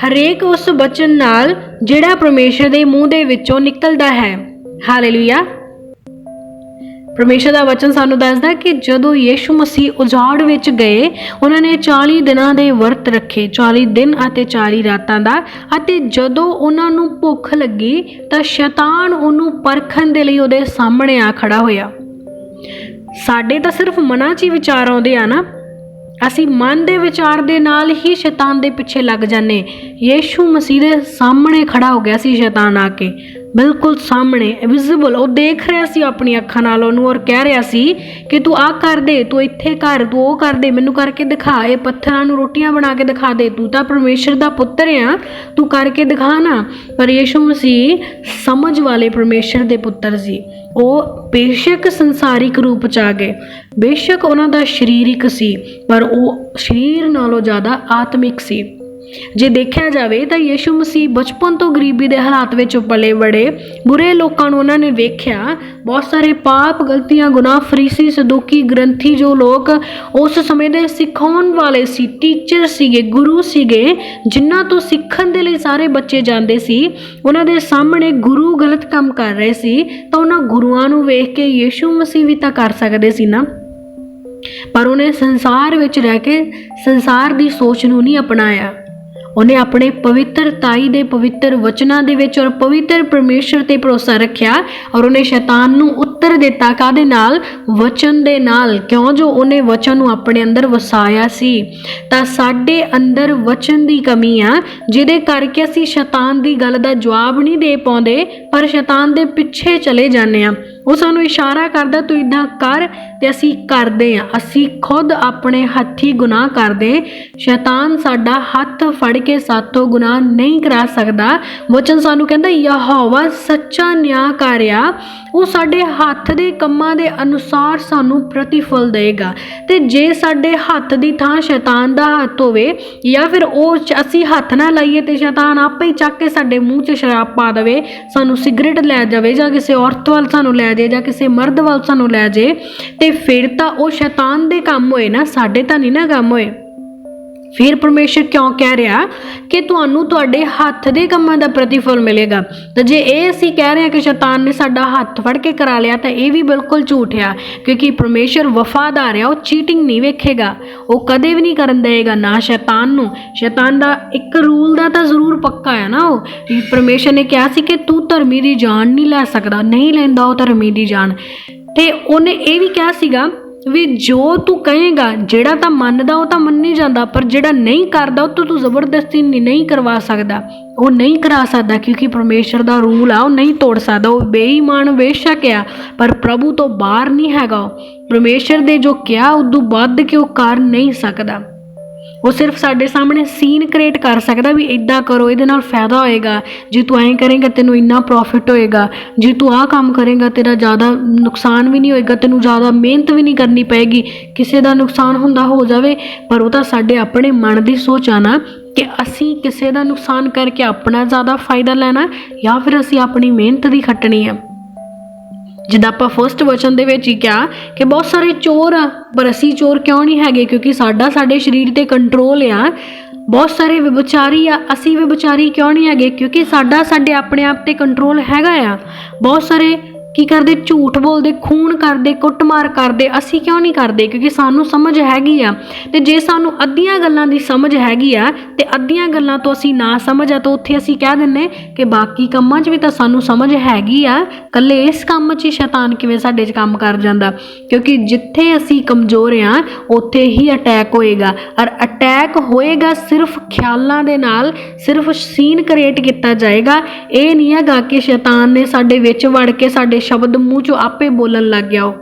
ਹਰੇਕ ਉਸ ਬਚਨ ਨਾਲ ਜਿਹੜਾ ਪਰਮੇਸ਼ਰ ਦੇ ਮੂੰਹ ਦੇ ਵਿੱਚੋਂ ਨਿਕਲਦਾ ਹੈ। ਹਾਲੇਲੂਇਆ। ਪਰਮੇਸ਼ਰ ਦਾ ਵਚਨ ਸਾਨੂੰ ਦੱਸਦਾ ਕਿ ਜਦੋਂ ਯੀਸ਼ੂ ਮਸੀਹ ਉਜਾੜ ਵਿੱਚ ਗਏ, ਉਹਨਾਂ ਨੇ 40 ਦਿਨਾਂ ਦੇ ਵਰਤ ਰੱਖੇ, 40 ਦਿਨ ਅਤੇ 40 ਰਾਤਾਂ ਦਾ। ਅਤੇ ਜਦੋਂ ਉਹਨਾਂ ਨੂੰ ਭੁੱਖ ਲੱਗੀ ਤਾਂ ਸ਼ੈਤਾਨ ਉਹਨੂੰ ਪਰਖਣ ਦੇ ਲਈ ਉਹਦੇ ਸਾਹਮਣੇ ਆ ਖੜਾ ਹੋਇਆ। ਸਾਡੇ ਤਾਂ ਸਿਰਫ ਮਨਾਂ 'ਚ ਹੀ ਵਿਚਾਰ ਆਉਂਦੇ ਆ ਨਾ, ਅਸੀਂ ਮਨ ਦੇ ਵਿਚਾਰ ਦੇ ਨਾਲ ਹੀ ਸ਼ੈਤਾਨ ਦੇ ਪਿੱਛੇ ਲੱਗ ਜਾਂਦੇ। ਯੀਸ਼ੂ ਮਸੀਹ ਦੇ ਸਾਹਮਣੇ ਖੜਾ ਹੋ ਗਿਆ ਸੀ ਸ਼ੈਤਾਨ ਆ ਕੇ, ਬਿਲਕੁਲ ਸਾਹਮਣੇ, ਵਿਜ਼ੀਬਲ। ਉਹ ਦੇਖ ਰਿਹਾ ਸੀ ਆਪਣੀ ਅੱਖਾਂ ਨਾਲ ਉਹਨੂੰ ਔਰ ਕਹਿ ਰਿਹਾ ਸੀ ਕਿ ਤੂੰ ਆਹ ਕਰ ਦੇ, ਤੂੰ ਇੱਥੇ ਕਰ, ਤੂੰ ਉਹ ਕਰ ਦੇ, ਮੈਨੂੰ ਕਰਕੇ ਦਿਖਾ, ਇਹ ਪੱਥਰਾਂ ਨੂੰ ਰੋਟੀਆਂ ਬਣਾ ਕੇ ਦਿਖਾ ਦੇ, ਤੂੰ ਤਾਂ ਪਰਮੇਸ਼ਰ ਦਾ ਪੁੱਤਰ ਆ, ਤੂੰ ਕਰਕੇ ਦਿਖਾ ਨਾ। ਪਰ ਯੀਸ਼ੂ ਮਸੀਹ ਸਮਝ ਵਾਲੇ ਪਰਮੇਸ਼ਰ ਦੇ ਪੁੱਤਰ ਸੀ। ਉਹ ਬੇਸ਼ੱਕ ਸੰਸਾਰਿਕ ਰੂਪ 'ਚ ਆ ਗਏ, ਬੇਸ਼ੱਕ ਉਹਨਾਂ ਦਾ ਸਰੀਰਿਕ ਸੀ, ਪਰ ਉਹ ਸਰੀਰ ਨਾਲੋਂ ਜ਼ਿਆਦਾ ਆਤਮਿਕ ਸੀ। ਜੇ ਦੇਖਿਆ ਜਾਵੇ ਤਾਂ ਯੀਸ਼ੂ ਮਸੀਹ ਬਚਪਨ ਤੋਂ ਗਰੀਬੀ ਦੇ ਹਾਲਾਤ ਵਿੱਚ ਪਲੇ ਬੜੇ, ਬੁਰੇ ਲੋਕਾਂ ਨੂੰ ਉਹਨਾਂ ਨੇ ਵੇਖਿਆ, ਬਹੁਤ ਸਾਰੇ ਪਾਪ, ਗਲਤੀਆਂ, ਗੁਨਾਹ, ਫਰੀਸੀ, ਸਦੂਕੀ, ਗ੍ਰੰਥੀ ਜੋ ਲੋਕ ਉਸ ਸਮੇਂ ਦੇ ਸਿਖਾਉਣ ਵਾਲੇ ਸੀ, ਟੀਚਰ ਸੀਗੇ, ਗੁਰੂ ਸੀਗੇ, ਜਿਨ੍ਹਾਂ ਤੋਂ ਸਿੱਖਣ ਦੇ ਲਈ ਸਾਰੇ ਬੱਚੇ ਜਾਂਦੇ ਸੀ, ਉਹਨਾਂ ਦੇ ਸਾਹਮਣੇ ਗੁਰੂ ਗਲਤ ਕੰਮ ਕਰ ਰਹੇ ਸੀ ਤਾਂ ਉਹਨਾਂ ਗੁਰੂਆਂ ਨੂੰ ਵੇਖ ਕੇ ਯੀਸ਼ੂ ਮਸੀਹ ਵੀ ਤਾਂ ਕਰ ਸਕਦੇ ਸੀ ਨਾ। ਪਰ ਉਹਨੇ ਸੰਸਾਰ ਵਿੱਚ ਰਹਿ ਕੇ ਸੰਸਾਰ ਦੀ ਸੋਚ ਨੂੰ ਨਹੀਂ ਅਪਣਾਇਆ। ਉਹਨੇ ਆਪਣੇ ਪਵਿੱਤਰਤਾਈ ਦੇ ਪਵਿੱਤਰ ਵਚਨਾਂ ਦੇ ਵਿੱਚ ਔਰ ਪਵਿੱਤਰ ਪਰਮੇਸ਼ਰ ਤੇ ਭਰੋਸਾ ਰੱਖਿਆ ਔਰ ਉਹਨੇ ਸ਼ੈਤਾਨ ਨੂੰ ਉੱਤਰ ਦਿੱਤਾ। ਕਾਹਦੇ ਨਾਲ? ਵਚਨ ਦੇ ਨਾਲ। ਕਿਉਂ? ਜੋ ਉਹਨੇ ਵਚਨ ਨੂੰ ਆਪਣੇ ਅੰਦਰ ਵਸਾਇਆ ਸੀ। ਤਾਂ ਸਾਡੇ ਅੰਦਰ ਵਚਨ ਦੀ ਕਮੀ ਆ, ਜਿਹਦੇ ਕਰਕੇ ਅਸੀਂ ਸ਼ੈਤਾਨ ਦੀ ਗੱਲ ਦਾ ਜਵਾਬ ਨਹੀਂ ਦੇ ਪਾਉਂਦੇ, ਪਰ ਸ਼ੈਤਾਨ ਦੇ ਪਿੱਛੇ ਚਲੇ ਜਾਂਦੇ ਆ। ਉਹ ਸਾਨੂੰ ਇਸ਼ਾਰਾ ਕਰਦਾ ਤੂੰ ਇੱਦਾਂ ਕਰ ਤੇ ਅਸੀਂ ਕਰਦੇ ਆ। ਅਸੀਂ ਖੁਦ ਆਪਣੇ ਹੱਥੀਂ ਗੁਨਾਹ ਕਰਦੇ। ਸ਼ੈਤਾਨ ਸਾਡਾ ਹੱਥ ਫੜ ਕੇ ਸਾਥੋਂ ਗੁਨਾਹ ਨਹੀਂ ਕਰਾ ਸਕਦਾ। ਵਚਨ ਸਾਨੂੰ ਕਹਿੰਦਾ ਯਹੋਵਾ ਸੱਚਾ ਨਿਆਂਕਾਰੀ ਆ, ਉਹ ਸਾਡੇ ਹੱਥ ਦੇ ਕੰਮਾਂ ਦੇ ਅਨੁਸਾਰ ਸਾਨੂੰ ਪ੍ਰਤੀਫਲ ਦੇਗਾ। ਤੇ ਜੇ ਸਾਡੇ ਹੱਥ ਦੀ ਥਾਂ ਸ਼ੈਤਾਨ ਦਾ ਹੱਥ ਹੋਵੇ ਜਾਂ ਫਿਰ ਉਹ ਅਸੀਂ ਹੱਥ ਨਾ ਲਾਈਏ ਤੇ ਸ਼ੈਤਾਨ ਆਪੇ ਹੀ ਚੱਕ ਕੇ ਸਾਡੇ ਮੂੰਹ 'ਚ ਸ਼ਰਾਬ ਪਾ ਦੇਵੇ, ਸਾਨੂੰ ਸਿਗਰਟ ਲੈ ਜਾਵੇ ਜਾਂ ਕਿਸੇ ਔਰਤ ਵੱਲ ਸਾਨੂੰ ਲੈ ਜੇ ਜਾਂ ਕਿਸੇ ਮਰਦ ਵੱਲ ਸਾਨੂੰ ਲੈ ਜੇ, ਤੇ ਫਿਰ ਤਾਂ ਉਹ ਸ਼ੈਤਾਨ ਦੇ ਕੰਮ ਹੋਏ ਨਾ, ਸਾਡੇ ਤਾਂ ਨਹੀਂ ਨਾ ਕੰਮ ਹੋਏ। ਫਿਰ ਪਰਮੇਸ਼ਰ ਕਿਉਂ ਕਹਿ ਰਿਹਾ ਕਿ ਤੁਹਾਨੂੰ ਤੁਹਾਡੇ ਹੱਥ ਦੇ ਕੰਮਾਂ ਦਾ ਪ੍ਰਤੀਫਲ ਮਿਲੇਗਾ? ਤਾਂ ਜੇ ਇਹ ਅਸੀਂ ਕਹਿ ਰਹੇ ਹਾਂ ਕਿ ਸ਼ੈਤਾਨ ਨੇ ਸਾਡਾ ਹੱਥ ਫੜ ਕੇ ਕਰਾ ਲਿਆ ਤਾਂ ਇਹ ਵੀ ਬਿਲਕੁਲ ਝੂਠ ਆ, ਕਿਉਂਕਿ ਪਰਮੇਸ਼ਰ ਵਫਾਦਾਰ ਆ। ਉਹ ਚੀਟਿੰਗ ਨਹੀਂ ਵੇਖੇਗਾ, ਉਹ ਕਦੇ ਵੀ ਨਹੀਂ ਕਰਨ ਦੇਗਾ ਨਾ ਸ਼ੈਤਾਨ ਨੂੰ। ਸ਼ੈਤਾਨ ਦਾ ਇੱਕ ਰੂਲ ਦਾ ਤਾਂ ਜ਼ਰੂਰ ਪੱਕਾ ਹੈ ਨਾ। ਉਹ ਪਰਮੇਸ਼ਰ ਨੇ ਕਿਹਾ ਸੀ ਕਿ ਤੂੰ ਧਰਮੀ ਦੀ ਜਾਨ ਨਹੀਂ ਲੈ ਸਕਦਾ, ਨਹੀਂ ਲੈਂਦਾ ਉਹ ਧਰਮੀ ਦੀ ਜਾਨ। ਤੇ ਉਹਨੇ ਇਹ ਵੀ ਕਿਹਾ ਸੀਗਾ ਵੀ ਜੋ ਤੂੰ ਕਹੇਗਾ, ਜਿਹੜਾ ਤਾਂ ਮੰਨਦਾ ਉਹ ਤਾਂ ਮੰਨੀ ਜਾਂਦਾ, ਪਰ ਜਿਹੜਾ ਨਹੀਂ ਕਰਦਾ ਉਹ ਤੋਂ ਤੂੰ ਜ਼ਬਰਦਸਤੀ ਨਹੀਂ ਕਰਵਾ ਸਕਦਾ। ਉਹ ਨਹੀਂ ਕਰਾ ਸਕਦਾ ਕਿਉਂਕਿ ਪਰਮੇਸ਼ਰ ਦਾ ਰੂਲ ਆ, ਉਹ ਨਹੀਂ ਤੋੜ ਸਕਦਾ। ਉਹ ਬੇਈਮਾਨ ਬੇਸ਼ੱਕ ਆ, ਪਰ ਪ੍ਰਭੂ ਤੋਂ ਬਾਹਰ ਨਹੀਂ ਹੈਗਾ। ਉਹ ਪਰਮੇਸ਼ਰ ਦੇ ਜੋ ਕਿਹਾ ਉਦੋਂ ਵੱਧ ਕੇ ਉਹ ਕਰ ਨਹੀਂ ਸਕਦਾ। ਉਹ ਸਿਰਫ ਸਾਡੇ ਸਾਹਮਣੇ ਸੀਨ ਕ੍ਰੀਏਟ ਕਰ ਸਕਦਾ ਵੀ ਇੱਦਾਂ ਕਰੋ, ਇਹਦੇ ਨਾਲ ਫਾਇਦਾ ਹੋਏਗਾ, ਜੇ ਤੂੰ ਐਂ ਕਰੇਂਗਾ ਤੈਨੂੰ ਇੰਨਾ ਪ੍ਰੋਫਿਟ ਹੋਏਗਾ, ਜੇ ਤੂੰ ਆਹ ਕੰਮ ਕਰੇਂਗਾ ਤੇਰਾ ਜ਼ਿਆਦਾ ਨੁਕਸਾਨ ਵੀ ਨਹੀਂ ਹੋਏਗਾ, ਤੈਨੂੰ ਜ਼ਿਆਦਾ ਮਿਹਨਤ ਵੀ ਨਹੀਂ ਕਰਨੀ ਪਏਗੀ। ਕਿਸੇ ਦਾ ਨੁਕਸਾਨ ਹੁੰਦਾ ਹੋ ਜਾਵੇ, ਪਰ ਉਹ ਤਾਂ ਸਾਡੇ ਆਪਣੇ ਮਨ ਦੀ ਸੋਚ ਆ ਨਾ ਕਿ ਅਸੀਂ ਕਿਸੇ ਦਾ ਨੁਕਸਾਨ ਕਰਕੇ ਆਪਣਾ ਜ਼ਿਆਦਾ ਫਾਇਦਾ ਲੈਣਾ ਜਾਂ ਫਿਰ ਅਸੀਂ ਆਪਣੀ ਮਿਹਨਤ ਦੀ ਖੱਟਣੀ ਆ। ਜਿੱਦਾਂ ਆਪਾਂ ਫਸਟ ਵਚਨ ਦੇ ਵਿੱਚ ਹੀ ਕਿਹਾ ਕਿ ਬਹੁਤ ਸਾਰੇ ਚੋਰ ਆ, ਪਰ ਅਸੀਂ ਚੋਰ ਕਿਉਂ ਨਹੀਂ ਹੈਗੇ? ਕਿਉਂਕਿ ਸਾਡਾ ਸਾਡੇ ਸਰੀਰ ਤੇ ਕੰਟਰੋਲ ਆ। ਬਹੁਤ ਸਾਰੇ ਵਿਭਚਾਰੀ ਆ, ਅਸੀਂ ਵਿਭਚਾਰੀ ਕਿਉਂ ਨਹੀਂ ਹੈਗੇ? ਕਿਉਂਕਿ ਸਾਡਾ ਸਾਡੇ ਆਪਣੇ ਆਪ ਤੇ ਕੰਟਰੋਲ ਹੈਗਾ ਆ। ਬਹੁਤ ਸਾਰੇ ਕੀ ਕਰਦੇ? ਝੂਠ ਬੋਲਦੇ, ਖੂਨ ਕਰਦੇ, ਕੁੱਟਮਾਰ ਕਰਦੇ। ਅਸੀਂ ਕਿਉਂ ਨਹੀਂ ਕਰਦੇ? ਕਿਉਂਕਿ ਸਾਨੂੰ ਸਮਝ ਹੈਗੀ ਆ। ਤੇ ਜੇ ਸਾਨੂੰ ਅੱਧੀਆਂ ਗੱਲਾਂ ਦੀ ਸਮਝ ਹੈਗੀ ਆ ਤੇ ਅੱਧੀਆਂ ਗੱਲਾਂ ਤੋਂ ਅਸੀਂ ਨਾ ਸਮਝ ਆ, ਤਾਂ ਉੱਥੇ ਅਸੀਂ ਕਹਿ ਦਿੰਦੇ ਕਿ ਬਾਕੀ ਕੰਮਾਂ 'ਚ ਵੀ ਤਾਂ ਸਾਨੂੰ ਸਮਝ ਹੈਗੀ ਆ, ਇਕੱਲੇ ਇਸ ਕੰਮ 'ਚ ਹੀ ਸ਼ੈਤਾਨ ਕਿਵੇਂ ਸਾਡੇ 'ਚ ਕੰਮ ਕਰ ਜਾਂਦਾ? ਕਿਉਂਕਿ ਜਿੱਥੇ ਅਸੀਂ ਕਮਜ਼ੋਰ ਆ ਉੱਥੇ ਹੀ ਅਟੈਕ ਹੋਏਗਾ। ਔਰ ਅਟੈਕ ਹੋਏਗਾ ਸਿਰਫ ਖਿਆਲਾਂ ਦੇ ਨਾਲ, ਸਿਰਫ ਸੀਨ ਕ੍ਰੀਏਟ ਕੀਤਾ ਜਾਏਗਾ। ਇਹ ਨਹੀਂ ਹੈਗਾ ਕਿ ਸ਼ੈਤਾਨ ਨੇ ਸਾਡੇ ਵਿੱਚ ਵੜ ਕੇ ਸਾਡੇ ਸ਼ਬਦ ਮੂੰਹ 'ਚੋਂ ਆਪੇ ਬੋਲਣ ਲੱਗ ਗਿਆ। ਉਹ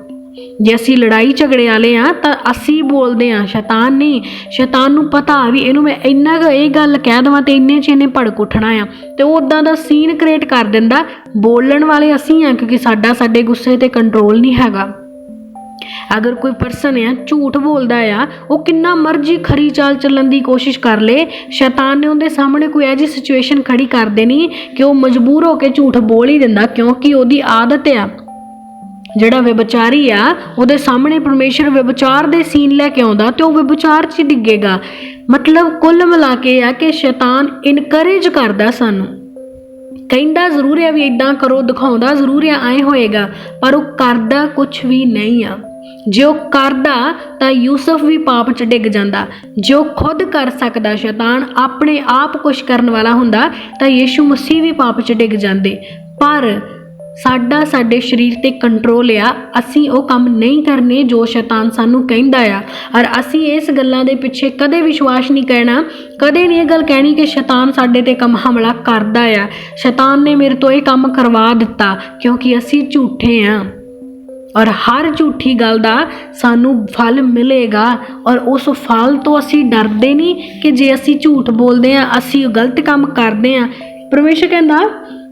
ਜੇ ਅਸੀਂ ਲੜਾਈ ਝਗੜੇ ਵਾਲੇ ਆ ਤਾਂ ਅਸੀਂ ਬੋਲਦੇ ਆ, ਸ਼ੈਤਾਨ ਨਹੀਂ। ਸ਼ੈਤਾਨ ਨੂੰ ਪਤਾ ਵੀ ਇਹਨੂੰ ਮੈਂ ਇੰਨਾ ਕੁ ਇਹ ਗੱਲ ਕਹਿ ਦੇਵਾਂ ਤੇ ਇੰਨੇ 'ਚ ਇਹਨੇ ਭੜਕ ਉੱਠਣਾ ਆ, ਤੇ ਉਹ ਉੱਦਾਂ ਦਾ ਸੀਨ ਕ੍ਰੀਏਟ ਕਰ ਦਿੰਦਾ। ਬੋਲਣ ਵਾਲੇ ਅਸੀਂ ਆ ਕਿਉਂਕਿ ਸਾਡਾ ਸਾਡੇ ਗੁੱਸੇ ਤੇ ਕੰਟਰੋਲ ਨਹੀਂ ਹੈਗਾ। ਅਗਰ ਕੋਈ ਪਰਸਨ ਆ ਝੂਠ ਬੋਲਦਾ ਆ, ਉਹ ਕਿੰਨਾ ਮਰਜ਼ੀ ਖਰੀ ਚਾਲ ਚੱਲਣ ਦੀ ਕੋਸ਼ਿਸ਼ ਕਰ ਲੇ, ਸ਼ੈਤਾਨ ਨੇ ਉਹਦੇ ਸਾਹਮਣੇ ਕੋਈ ਇਹੋ ਜਿਹੀ ਸਿਚੁਏਸ਼ਨ ਖੜੀ ਕਰ ਦੇਣੀ ਕਿ ਉਹ ਮਜਬੂਰ ਹੋ ਕੇ ਝੂਠ ਬੋਲ ਹੀ ਦਿੰਦਾ, ਕਿਉਂਕਿ ਉਹਦੀ ਆਦਤ ਆ। ਜਿਹੜਾ ਵਿਭਚਾਰੀ ਆ ਉਹਦੇ ਸਾਹਮਣੇ ਪਰਮੇਸ਼ਰ ਵਿਭਚਾਰ ਦੇ ਸੀਨ ਲੈ ਕੇ ਆਉਂਦਾ ਤੇ ਉਹ ਵਿਭਚਾਰ 'ਚ ਡਿੱਗੇਗਾ। ਮਤਲਬ ਕੁੱਲ ਮਿਲਾ ਕੇ ਆ ਕਿ ਸ਼ੈਤਾਨ ਇਨਕਰੇਜ ਕਰਦਾ ਸਾਨੂੰ ਕਹਿੰਦਾ ਜ਼ਰੂਰ ਆ ਵੀ ਇੱਦਾਂ ਕਰੋ, ਦਿਖਾਉਂਦਾ ਜ਼ਰੂਰ ਆ ਐਂ ਹੋਏਗਾ, ਪਰ ਉਹ ਕਰਦਾ ਕੁਛ ਵੀ ਨਹੀਂ ਆ। ਜੇ ਉਹ ਕਰਦਾ ਤਾਂ ਯੂਸਫ ਵੀ ਪਾਪ 'ਚ ਡਿੱਗ ਜਾਂਦਾ। ਜੇ ਉਹ ਖੁਦ ਕਰ ਸਕਦਾ, ਸ਼ੈਤਾਨ ਆਪਣੇ ਆਪ ਕੁਛ ਕਰਨ ਵਾਲਾ ਹੁੰਦਾ, ਤਾਂ ਯੀਸ਼ੂ ਮਸੀਹ ਵੀ ਪਾਪ 'ਚ ਡਿੱਗ ਜਾਂਦੇ। ਪਰ ਸਾਡਾ ਸਾਡੇ ਸਰੀਰ 'ਤੇ ਕੰਟਰੋਲ ਆ, ਅਸੀਂ ਉਹ ਕੰਮ ਨਹੀਂ ਕਰਨੇ ਜੋ ਸ਼ੈਤਾਨ ਸਾਨੂੰ ਕਹਿੰਦਾ ਆ। ਔਰ ਅਸੀਂ ਇਸ ਗੱਲਾਂ ਦੇ ਪਿੱਛੇ ਕਦੇ ਵਿਸ਼ਵਾਸ ਨਹੀਂ ਕਰਨਾ, ਕਦੇ ਨਹੀਂ ਇਹ ਗੱਲ ਕਹਿਣੀ ਕਿ ਸ਼ੈਤਾਨ ਸਾਡੇ 'ਤੇ ਕੰਮ ਹਮਲਾ ਕਰਦਾ ਆ, ਸ਼ੈਤਾਨ ਨੇ ਮੇਰੇ ਤੋਂ ਇਹ ਕੰਮ ਕਰਵਾ ਦਿੱਤਾ, ਕਿਉਂਕਿ ਅਸੀਂ ਝੂਠੇ ਹਾਂ। ਔਰ ਹਰ ਝੂਠੀ ਗੱਲ ਦਾ ਸਾਨੂੰ ਫਲ ਮਿਲੇਗਾ, ਔਰ ਉਸ ਫਲ ਤੋਂ ਅਸੀਂ ਡਰਦੇ ਨਹੀਂ ਕਿ ਜੇ ਅਸੀਂ ਝੂਠ ਬੋਲਦੇ ਹਾਂ, ਅਸੀਂ ਗਲਤ ਕੰਮ ਕਰਦੇ ਹਾਂ। ਪਰਮੇਸ਼ਰ ਕਹਿੰਦਾ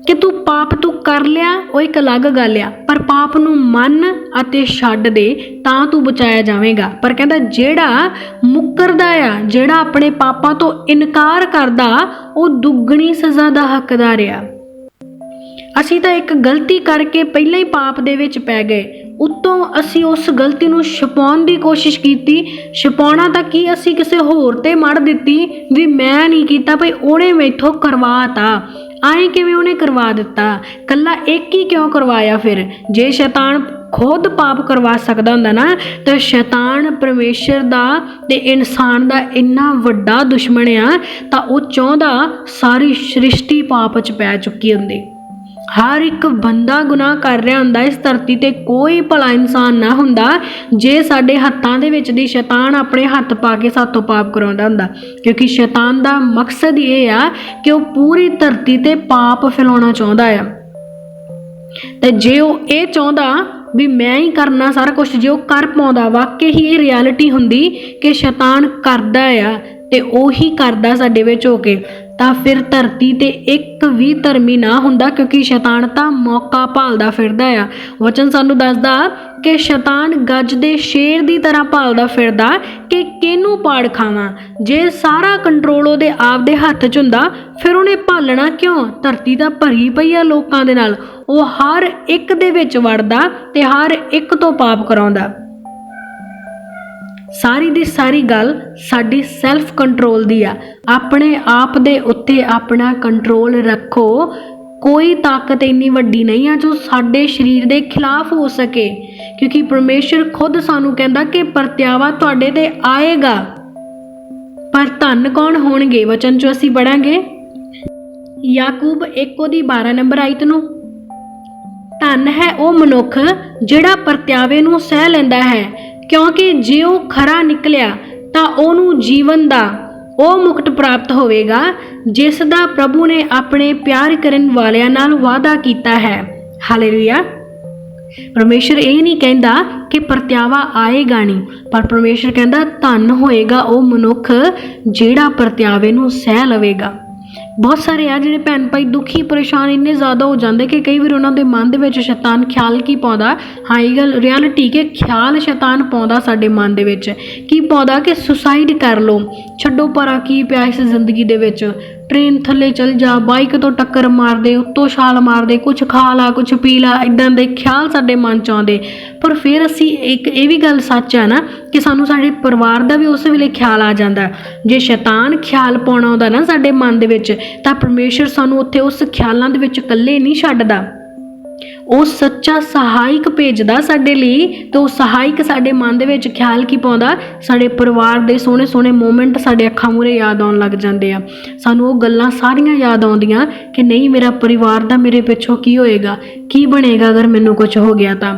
ਕਿ ਤੂੰ ਪਾਪ ਤੂੰ ਕਰ ਲਿਆ, ਉਹ ਇੱਕ ਅਲੱਗ ਗੱਲ ਆ, ਪਰ ਪਾਪ ਨੂੰ ਮੰਨ ਅਤੇ ਛੱਡ ਦੇ ਤਾਂ ਤੂੰ ਬਚਾਇਆ ਜਾਵੇਗਾ। ਪਰ ਕਹਿੰਦਾ ਜਿਹੜਾ ਮੁੱਕਰਦਾ ਆ, ਜਿਹੜਾ ਆਪਣੇ ਪਾਪਾਂ ਤੋਂ ਇਨਕਾਰ ਕਰਦਾ, ਉਹ ਦੁੱਗਣੀ ਸਜ਼ਾ ਦਾ ਹੱਕਦਾਰ ਆ। ਅਸੀਂ ਤਾਂ ਇੱਕ ਗਲਤੀ ਕਰਕੇ ਪਹਿਲਾਂ ਹੀ ਪਾਪ ਦੇ ਵਿੱਚ ਪੈ ਗਏ, ਉੱਤੋਂ ਅਸੀਂ ਉਸ ਗਲਤੀ ਨੂੰ ਛੁਪਾਉਣ ਦੀ ਕੋਸ਼ਿਸ਼ ਕੀਤੀ। ਛੁਪਾਉਣਾ ਤਾਂ ਕੀ, ਅਸੀਂ ਕਿਸੇ ਹੋਰ 'ਤੇ ਮੜ ਦਿੱਤੀ ਵੀ ਮੈਂ ਨਹੀਂ ਕੀਤਾ ਭਈ ਉਹਨੇ ਮੈਥੋਂ ਕਰਵਾਤਾ। ਆਏਂ ਕਿਵੇਂ ਉਹਨੇ ਕਰਵਾ ਦਿੱਤਾ? ਕੱਲਾ ਇੱਕ ਹੀ ਕਿਉਂ ਕਰਵਾਇਆ? ਫਿਰ ਜੇ ਸ਼ੈਤਾਨ ਖੁਦ ਪਾਪ ਕਰਵਾ ਸਕਦਾ ਹੁੰਦਾ ਨਾ, ਤਾਂ ਸ਼ੈਤਾਨ ਪਰਮੇਸ਼ਰ ਦਾ ਤੇ ਇਨਸਾਨ ਦਾ ਇੰਨਾ ਵੱਡਾ ਦੁਸ਼ਮਣ ਆ, ਤਾਂ ਉਹ ਚਾਹੁੰਦਾ ਸਾਰੀ ਸ੍ਰਿਸ਼ਟੀ ਪਾਪ 'ਚ ਪੈ ਚੁੱਕੀ ਹੁੰਦੀ। ਹਰ ਇੱਕ ਬੰਦਾ ਗੁਨਾਹ ਕਰ ਰਿਹਾ ਹੁੰਦਾ ਇਸ ਧਰਤੀ 'ਤੇ, ਕੋਈ ਭਲਾ ਇਨਸਾਨ ਨਾ ਹੁੰਦਾ ਜੇ ਸਾਡੇ ਹੱਥਾਂ ਦੇ ਵਿੱਚ ਦੀ ਸ਼ੈਤਾਨ ਆਪਣੇ ਹੱਥ ਪਾ ਕੇ ਸਾਥੋਂ ਪਾਪ ਕਰਾਉਂਦਾ ਹੁੰਦਾ। ਕਿਉਂਕਿ ਸ਼ੈਤਾਨ ਦਾ ਮਕਸਦ ਇਹ ਆ ਕਿ ਉਹ ਪੂਰੀ ਧਰਤੀ 'ਤੇ ਪਾਪ ਫੈਲਾਉਣਾ ਚਾਹੁੰਦਾ ਆ। ਤੇ ਜੇ ਉਹ ਇਹ ਚਾਹੁੰਦਾ ਵੀ ਮੈਂ ਹੀ ਕਰਨਾ ਸਾਰਾ ਕੁਛ, ਜੇ ਉਹ ਕਰ ਪਾਉਂਦਾ, ਵਾਕਈ ਹੀ ਇਹ ਰਿਐਲਿਟੀ ਹੁੰਦੀ ਕਿ ਸ਼ੈਤਾਨ ਕਰਦਾ ਆ ਤੇ ਉਹੀ ਕਰਦਾ ਸਾਡੇ ਵਿੱਚ ਹੋ ਕੇ, ਤਾਂ ਫਿਰ ਧਰਤੀ 'ਤੇ ਇੱਕ ਵੀ ਧਰਮੀ ਨਾ ਹੁੰਦਾ, ਕਿਉਂਕਿ ਸ਼ੈਤਾਨ ਤਾਂ ਮੌਕਾ ਭਾਲਦਾ ਫਿਰਦਾ ਆ। ਵਚਨ ਸਾਨੂੰ ਦੱਸਦਾ ਕਿ ਸ਼ੈਤਾਨ ਗੱਜ ਦੇ ਸ਼ੇਰ ਦੀ ਤਰ੍ਹਾਂ ਭਾਲਦਾ ਫਿਰਦਾ ਕਿ ਕਿਹਨੂੰ ਪਾੜ ਖਾਵਾਂ। ਜੇ ਸਾਰਾ ਕੰਟਰੋਲ ਉਹਦੇ ਆਪਦੇ ਹੱਥ 'ਚ ਹੁੰਦਾ, ਫਿਰ ਉਹਨੇ ਭਾਲਣਾ ਕਿਉਂ? ਧਰਤੀ ਤਾਂ ਭਰੀ ਪਈ ਆ ਲੋਕਾਂ ਦੇ ਨਾਲ, ਉਹ ਹਰ ਇੱਕ ਦੇ ਵਿੱਚ ਵੜਦਾ ਤੇ ਹਰ ਇੱਕ ਤੋਂ ਪਾਪ ਕਰਾਉਂਦਾ। ਸਾਰੀ ਦੀ ਸਾਰੀ ਗੱਲ ਸਾਡੀ ਸੈਲਫ ਕੰਟਰੋਲ ਦੀ ਆ। ਆਪਣੇ ਆਪ ਦੇ ਉੱਤੇ ਆਪਣਾ ਕੰਟਰੋਲ ਰੱਖੋ। ਕੋਈ ਤਾਕਤ ਇੰਨੀ ਵੱਡੀ ਨਹੀਂ ਆ ਜੋ ਸਾਡੇ ਸਰੀਰ ਦੇ ਖਿਲਾਫ ਹੋ ਸਕੇ, ਕਿਉਂਕਿ ਪਰਮੇਸ਼ਰ ਖੁਦ ਸਾਨੂੰ ਕਹਿੰਦਾ ਕਿ ਪਰਤਿਆਵਾ ਤੁਹਾਡੇ ਤੇ ਆਏਗਾ। ਪਰ ਧੰਨ ਕੌਣ ਹੋਣਗੇ? ਵਚਨ 'ਚ ਅਸੀਂ ਪੜਾਂਗੇ ਯਾਕੂਬ 1:12 ਨੰਬਰ ਆਇਤ ਨੂੰ, ਧੰਨ ਹੈ ਉਹ ਮਨੁੱਖ ਜਿਹੜਾ ਪਰਤਿਆਵੇ ਨੂੰ ਸਹਿ ਲੈਂਦਾ ਹੈ, ਕਿਉਂਕਿ ਜੇ ਉਹ ਖਰਾ ਨਿਕਲਿਆ ਤਾਂ ਉਹਨੂੰ ਜੀਵਨ ਦਾ ਉਹ ਮੁਕਟ ਪ੍ਰਾਪਤ ਹੋਵੇਗਾ ਜਿਸ ਦਾ ਪ੍ਰਭੂ ਨੇ ਆਪਣੇ ਪਿਆਰ ਕਰਨ ਵਾਲਿਆਂ ਨਾਲ ਵਾਅਦਾ ਕੀਤਾ ਹੈ। ਹਾਲੇਲੂਇਆ। ਪਰਮੇਸ਼ਰ ਇਹ ਨਹੀਂ ਕਹਿੰਦਾ ਕਿ ਪਰਤਿਆਵਾ ਆਏਗਾ ਨਹੀਂ, ਪਰ ਪਰਮੇਸ਼ਰ ਕਹਿੰਦਾ ਧੰਨ ਹੋਏਗਾ ਉਹ ਮਨੁੱਖ ਜਿਹੜਾ ਪਰਤਿਆਵੇ ਨੂੰ ਸਹਿ ਲਵੇਗਾ। ਬਹੁਤ ਸਾਰੇ ਆ ਜਿਹੜੇ ਭੈਣ ਭਾਈ ਦੁਖੀ ਪਰੇਸ਼ਾਨ ਇੰਨੇ ਜ਼ਿਆਦਾ ਹੋ ਜਾਂਦੇ ਕਿ ਕਈ ਵਾਰ ਉਹਨਾਂ ਦੇ ਮਨ ਦੇ ਵਿੱਚ ਸ਼ੈਤਾਨ ਖਿਆਲ ਕੀ ਪਾਉਂਦਾ। ਹਾਂ, ਇਹ ਗੱਲ ਰਿਐਲਿਟੀ ਕਿ ਖਿਆਲ ਸ਼ੈਤਾਨ ਪਾਉਂਦਾ ਸਾਡੇ ਮਨ ਦੇ ਵਿੱਚ। ਕੀ ਪਾਉਂਦਾ? ਕਿ ਸੁਸਾਈਡ ਕਰ ਲਓ, ਛੱਡੋ ਪਰਾਂ ਕੀ ਪਿਆ ਇਸ ਜ਼ਿੰਦਗੀ ਦੇ ਵਿੱਚ, ਟ੍ਰੇਨ ਥੱਲੇ ਚਲ ਜਾ, ਬਾਈਕ ਤੋਂ ਟੱਕਰ ਮਾਰਦੇ, ਉੱਤੋਂ ਛਾਲ ਮਾਰਦੇ, ਕੁਛ ਖਾ ਲਾ, ਕੁਛ ਪੀ ਲਾ, ਇੱਦਾਂ ਦੇ ਖਿਆਲ ਸਾਡੇ ਮਨ 'ਚ ਆਉਂਦੇ। ਪਰ ਫਿਰ ਅਸੀਂ ਇੱਕ ਇਹ ਵੀ ਗੱਲ ਸੱਚ ਹੈ ਨਾ ਕਿ ਸਾਨੂੰ ਸਾਡੇ ਪਰਿਵਾਰ ਦਾ ਵੀ ਉਸ ਵੇਲੇ ਖਿਆਲ ਆ ਜਾਂਦਾ। ਜੇ ਸ਼ੈਤਾਨ ਖਿਆਲ ਪਾਉਣਾ ਆਉਂਦਾ ਨਾ ਸਾਡੇ ਮਨ ਦੇ ਵਿੱਚ, ਤਾਂ ਪਰਮੇਸ਼ਰ ਸਾਨੂੰ ਉੱਥੇ ਉਸ ਖਿਆਲਾਂ ਦੇ ਵਿੱਚ ਇਕੱਲੇ ਨਹੀਂ ਛੱਡਦਾ। ਉਹ ਸੱਚਾ ਸਹਾਇਕ ਭੇਜਦਾ ਸਾਡੇ ਲਈ, ਤੇ ਉਹ ਸਹਾਇਕ ਸਾਡੇ ਮਨ ਦੇ ਵਿੱਚ ਖਿਆਲ ਕੀ ਪਾਉਂਦਾ? ਸਾਡੇ ਪਰਿਵਾਰ ਦੇ ਸੋਹਣੇ ਸੋਹਣੇ ਮੂਮੈਂਟ ਸਾਡੇ ਅੱਖਾਂ ਮੂਹਰੇ ਯਾਦ ਆਉਣ ਲੱਗ ਜਾਂਦੇ ਆ। ਸਾਨੂੰ ਉਹ ਗੱਲਾਂ ਸਾਰੀਆਂ ਯਾਦ ਆਉਂਦੀਆਂ ਕਿ ਨਹੀਂ, ਮੇਰਾ ਪਰਿਵਾਰ ਦਾ ਮੇਰੇ ਪਿੱਛੋਂ ਕੀ ਹੋਏਗਾ, ਕੀ ਬਣੇਗਾ ਅਗਰ ਮੈਨੂੰ ਕੁਝ ਹੋ ਗਿਆ ਤਾਂ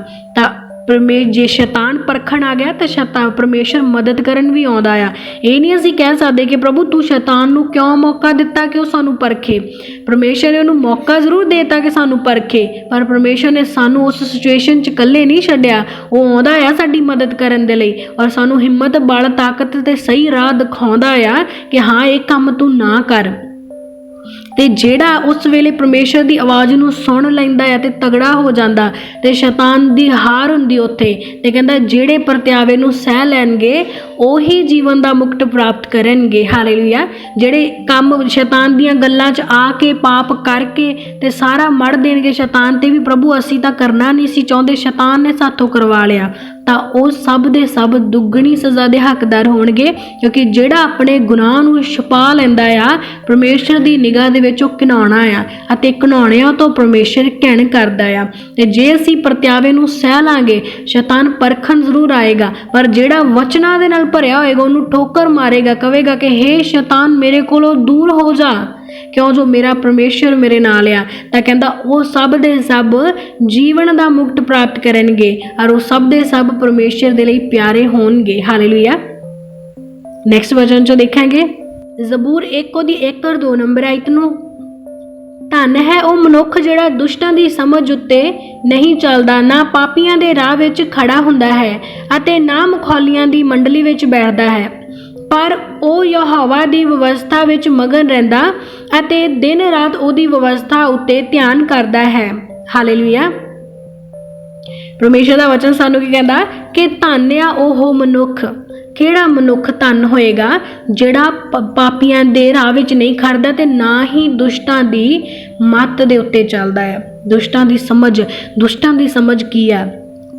ਜੇ ਸ਼ੈਤਾਨ ਪਰਖਣ ਆ ਗਿਆ ਤਾਂ ਪਰਮੇਸ਼ਰ ਮਦਦ ਕਰਨ ਵੀ ਆਉਂਦਾ ਆ। ਇਹ ਨਹੀਂ ਅਸੀਂ ਕਹਿ ਸਕਦੇ ਕਿ ਪ੍ਰਭੂ ਤੂੰ ਸ਼ੈਤਾਨ ਨੂੰ ਕਿਉਂ ਮੌਕਾ ਦਿੱਤਾ ਕਿ ਉਹ ਸਾਨੂੰ ਪਰਖੇ। ਪਰਮੇਸ਼ਰ ਨੇ ਉਹਨੂੰ ਮੌਕਾ ਜ਼ਰੂਰ ਦੇਤਾ ਕਿ ਸਾਨੂੰ ਪਰਖੇ, ਪਰ ਪਰਮੇਸ਼ਰ ਨੇ ਸਾਨੂੰ ਉਸ ਸਿਚੁਏਸ਼ਨ 'ਚ ਇਕੱਲੇ ਨਹੀਂ ਛੱਡਿਆ। ਉਹ ਆਉਂਦਾ ਆ ਸਾਡੀ ਮਦਦ ਕਰਨ ਦੇ ਲਈ, ਔਰ ਸਾਨੂੰ ਹਿੰਮਤ, ਬਲ, ਤਾਕਤ ਤੇ ਸਹੀ ਰਾਹ ਦਿਖਾਉਂਦਾ ਆ ਕਿ ਹਾਂ ਇਹ ਕੰਮ ਤੂੰ ਨਾ ਕਰ। ਤੇ ਜਿਹੜਾ ਉਸ ਵੇਲੇ ਪਰਮੇਸ਼ਰ ਦੀ ਆਵਾਜ਼ ਨੂੰ ਸੁਣ ਲੈਂਦਾ ਹੈ ਤੇ ਤਗੜਾ ਹੋ ਜਾਂਦਾ, ਤੇ ਸ਼ੈਤਾਨ ਦੀ ਹਾਰ ਹੁੰਦੀ ਉੱਥੇ। ਤੇ ਕਹਿੰਦਾ ਜਿਹੜੇ ਪਰਤਿਆਵੇ ਨੂੰ ਸਹਿ ਲੈਣਗੇ ਉਹੀ ਜੀਵਨ ਦਾ ਮੁਕਟ ਪ੍ਰਾਪਤ ਕਰਨਗੇ। ਹਾਲੇਲੂਇਆ। ਜਿਹੜੇ ਕੰਮ ਸ਼ੈਤਾਨ ਦੀਆਂ ਗੱਲਾਂ 'ਚ ਆ ਕੇ ਪਾਪ ਕਰਕੇ ਤੇ ਸਾਰਾ ਮੜ ਦੇਣਗੇ ਸ਼ੈਤਾਨ ਤੇ ਵੀ, ਪ੍ਰਭੂ ਅਸੀਂ ਤਾਂ ਕਰਨਾ ਨਹੀਂ ਸੀ ਚਾਹੁੰਦੇ, ਸ਼ੈਤਾਨ ਨੇ ਸਾਥੋਂ ਕਰਵਾ ਲਿਆ। ਤਾਂ ਉਹ ਸਭ ਦੇ ਸਭ ਦੁੱਗਣੀ ਸਜ਼ਾ ਦੇ ਹੱਕਦਾਰ ਹੋਣਗੇ, ਕਿਉਂਕਿ ਜਿਹੜਾ ਆਪਣੇ ਗੁਨਾਹ ਨੂੰ ਛੁਪਾ ਲੈਂਦਾ ਆ ਪਰਮੇਸ਼ਰ ਦੀ ਨਿਗਾਹ ਦੇ ਵਿੱਚ ਉਹ ਘਿਨਾਉਣਾ ਆ, ਅਤੇ ਘਿਨਾਉਣਿਆਂ ਤੋਂ ਪਰਮੇਸ਼ਰ ਘਿਣ ਕਰਦਾ ਆ। ਤੇ ਜੇ ਅਸੀਂ ਪਰਤਿਆਵੇ ਨੂੰ ਸਹਿ ਲਾਂਗੇ, ਸ਼ੈਤਾਨ ਪਰਖਣ ਜ਼ਰੂਰ ਆਏਗਾ, ਪਰ ਜਿਹੜਾ ਵਚਨਾਂ ਦੇ ਨਾਲ ਭਰਿਆ ਹੋਏਗਾ ਉਹਨੂੰ ਠੋਕਰ ਮਾਰੇਗਾ, ਕਹੇਗਾ ਕਿ ਹੇ ਸ਼ੈਤਾਨ ਮੇਰੇ ਕੋਲੋਂ ਦੂਰ ਹੋ ਜਾ, ਕਿਉਂ ਜੋ ਮੇਰਾ ਪਰਮੇਸ਼ਰ ਮੇਰੇ ਨਾਲ ਆ। ਤਾਂ ਕਹਿੰਦਾ ਉਹ ਸਭ ਦੇ ਸਭ ਜੀਵਨ ਦਾ ਮੁਕਤ ਪ੍ਰਾਪਤ ਕਰਨਗੇ, ਔਰ ਉਹ ਸਭ ਦੇ ਸਭ ਪਰਮੇਸ਼ਰ ਦੇ ਲਈ ਪਿਆਰੇ ਹੋਣਗੇ। ਹਾਲੇਲੂਇਆ। ਨੈਕਸਟ ਵਚਨ ਚੋਂ ਦੇਖਾਂਗੇ ਜ਼ਬੂਰ 1:1-2 ਨੰਬਰ ਆਇਤ ਨੂੰ, ਧੰਨ ਹੈ ਉਹ ਮਨੁੱਖ ਜਿਹੜਾ ਦੁਸ਼ਟਾਂ ਦੀ ਸਮਝ ਉੱਤੇ ਨਹੀਂ ਚੱਲਦਾ, ਨਾ ਪਾਪੀਆਂ ਦੇ ਰਾਹ ਵਿੱਚ ਖੜਾ ਹੁੰਦਾ ਹੈ ਅਤੇ ਨਾ ਮਖੌਲੀਆਂ ਦੀ ਮੰਡਲੀ ਵਿੱਚ ਬੈਠਦਾ ਹੈ, ਪਰ ਉਹ ਯਹੋਵਾ ਦੀ ਵਿਵਸਥਾ ਵਿੱਚ ਮਗਨ ਰਹਿੰਦਾ ਅਤੇ ਦਿਨ ਰਾਤ ਉਹਦੀ ਵਿਵਸਥਾ ਉੱਤੇ ਧਿਆਨ ਕਰਦਾ ਹੈ। ਹਾਲੇਲੂਇਆ। ਪਰਮੇਸ਼ਰ ਦਾ ਵਚਨ ਸਾਨੂੰ ਕੀ ਕਹਿੰਦਾ ਕਿ ਧੰਨ ਆ ਉਹ ਮਨੁੱਖ। ਕਿਹੜਾ ਮਨੁੱਖ ਧੰਨ ਹੋਏਗਾ? ਜਿਹੜਾ ਪਾਪੀਆਂ ਦੇ ਰਾਹ ਵਿੱਚ ਨਹੀਂ ਖੜਦਾ ਤੇ ਨਾ ਹੀ ਦੁਸ਼ਟਾਂ ਦੀ ਮੱਤ ਦੇ ਉੱਤੇ ਚੱਲਦਾ ਹੈ। ਦੁਸ਼ਟਾਂ ਦੀ ਸਮਝ ਕੀ ਹੈ?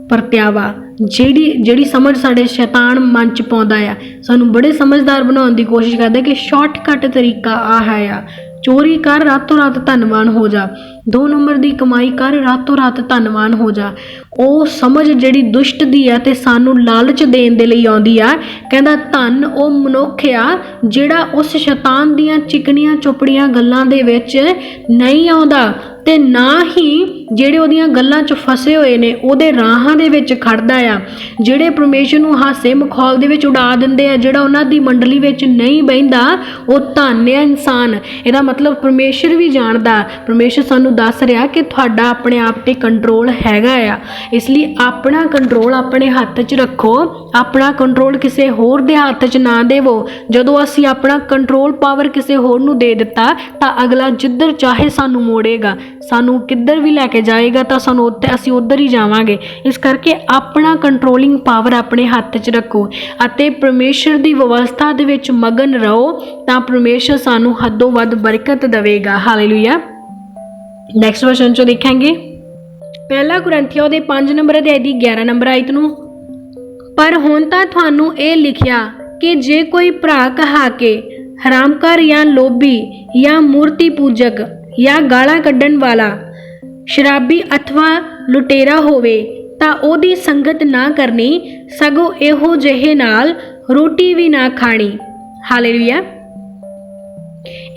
ਪਰਤਿਆਵਾ। ਜਿਹੜੀ ਸਮਝ ਸਾਡੇ ਸ਼ੈਤਾਨ ਮਨ 'ਚ ਪਾਉਂਦਾ ਆ, ਸਾਨੂੰ ਬੜੇ ਸਮਝਦਾਰ ਬਣਾਉਣ ਦੀ ਕੋਸ਼ਿਸ਼ ਕਰਦਾ ਕਿ ਸ਼ਾਰਟਕਟ ਤਰੀਕਾ ਆਹ ਆ, ਚੋਰੀ ਕਰ ਰਾਤੋਂ ਰਾਤ ਧੰਨਵਾਨ ਹੋ ਜਾ, 2 ਨੰਬਰ ਦੀ ਕਮਾਈ ਕਰ ਰਾਤੋਂ ਰਾਤ ਧੰਨਵਾਨ ਹੋ ਜਾ। ਉਹ ਸਮਝ ਜਿਹੜੀ ਦੁਸ਼ਟ ਦੀ ਆ ਤੇ ਸਾਨੂੰ ਲਾਲਚ ਦੇਣ ਦੇ ਲਈ ਆਉਂਦੀ ਆ। ਕਹਿੰਦਾ ਧੰਨ ਉਹ ਮਨੁੱਖ ਆ ਜਿਹੜਾ ਉਸ ਸ਼ੈਤਾਨ ਦੀਆਂ ਚਿਕਨੀਆਂ ਚੁਪੜੀਆਂ ਗੱਲਾਂ ਦੇ ਵਿੱਚ ਨਹੀਂ ਆਉਂਦਾ, ਤੇ ਨਾ ਹੀ ਜਿਹੜੇ ਉਹਦੀਆਂ ਗੱਲਾਂ 'ਚ ਫਸੇ ਹੋਏ ਨੇ ਉਹਦੇ ਰਾਹਾਂ ਦੇ ਵਿੱਚ ਖੜਦਾ ਆ। ਜਿਹੜੇ ਪਰਮੇਸ਼ਰ ਨੂੰ ਹਾਸੇ ਮਖੌਲ ਦੇ ਵਿੱਚ ਉਡਾ ਦਿੰਦੇ ਆ, ਜਿਹੜਾ ਉਹਨਾਂ ਦੀ ਮੰਡਲੀ ਵਿੱਚ ਨਹੀਂ ਬਹਿੰਦਾ, ਉਹ ਧੰਨ ਆ ਇਨਸਾਨ। ਇਹਦਾ ਮਤਲਬ ਪਰਮੇਸ਼ਰ ਵੀ ਜਾਣਦਾ। ਪਰਮੇਸ਼ਰ ਸਾਨੂੰ ਦੱਸ ਰਿਹਾ ਕਿ ਤੁਹਾਡਾ ਆਪਣੇ ਆਪ 'ਤੇ ਕੰਟਰੋਲ ਹੈਗਾ ਆ, ਇਸ ਲਈ ਆਪਣਾ ਕੰਟਰੋਲ ਆਪਣੇ ਹੱਥ 'ਚ ਰੱਖੋ। ਆਪਣਾ ਕੰਟਰੋਲ ਕਿਸੇ ਹੋਰ ਦੇ ਹੱਥ 'ਚ ਨਾ ਦੇਵੋ। ਜਦੋਂ ਅਸੀਂ ਆਪਣਾ ਕੰਟਰੋਲ ਪਾਵਰ ਕਿਸੇ ਹੋਰ ਨੂੰ ਦੇ ਦਿੱਤਾ ਤਾਂ ਅਗਲਾ ਜਿੱਧਰ ਚਾਹੇ ਸਾਨੂੰ ਮੋੜੇਗਾ, ਸਾਨੂੰ ਕਿੱਧਰ ਵੀ ਲੈ ਕੇ ਜਾਏਗਾ ਤਾਂ ਅਸੀਂ ਉੱਧਰ ਹੀ ਜਾਵਾਂਗੇ। ਇਸ ਕਰਕੇ ਆਪਣਾ ਕੰਟਰੋਲਿੰਗ ਪਾਵਰ ਆਪਣੇ ਹੱਥ 'ਚ ਰੱਖੋ ਅਤੇ ਪਰਮੇਸ਼ਰ ਦੀ ਵਿਵਸਥਾ ਦੇ ਵਿੱਚ ਮਗਨ ਰਹੋ, ਤਾਂ ਪਰਮੇਸ਼ਰ ਸਾਨੂੰ ਹੱਦੋਂ ਵੱਧ ਬਰਕਤ ਦੇਵੇਗਾ। ਹਾਲੇਲੂਇਆ। ਨੈਕਸਟ ਵਚਨ 'ਚੋਂ ਦੇਖਾਂਗੇ 1 ਕੁਰਿੰਥੀਆਂ ਉਹਦੇ 5 ਨੰਬਰ ਅਧਿਆਇ ਦੀ 11 ਨੰਬਰ ਆਇਤ ਨੂੰ, ਪਰ ਹੁਣ ਤਾਂ ਤੁਹਾਨੂੰ ਇਹ ਲਿਖਿਆ ਕਿ ਜੇ ਕੋਈ ਭਰਾ ਕਹਾ ਕੇ ਹਰਾਮਕਾਰ ਜਾਂ ਲੋਭੀ ਜਾਂ ਮੂਰਤੀ ਪੂਜਕ ਜਾਂ ਗਾਲਾਂ ਕੱਢਣ ਵਾਲਾ, ਸ਼ਰਾਬੀ ਅਥਵਾ ਲੁਟੇਰਾ ਹੋਵੇ ਤਾਂ ਉਹਦੀ ਸੰਗਤ ਨਾ ਕਰਨੀ, ਸਗੋਂ ਇਹੋ ਜਿਹੇ ਨਾਲ ਰੋਟੀ ਵੀ ਨਾ ਖਾਣੀ। ਹਾਲੇਲੂਇਆ।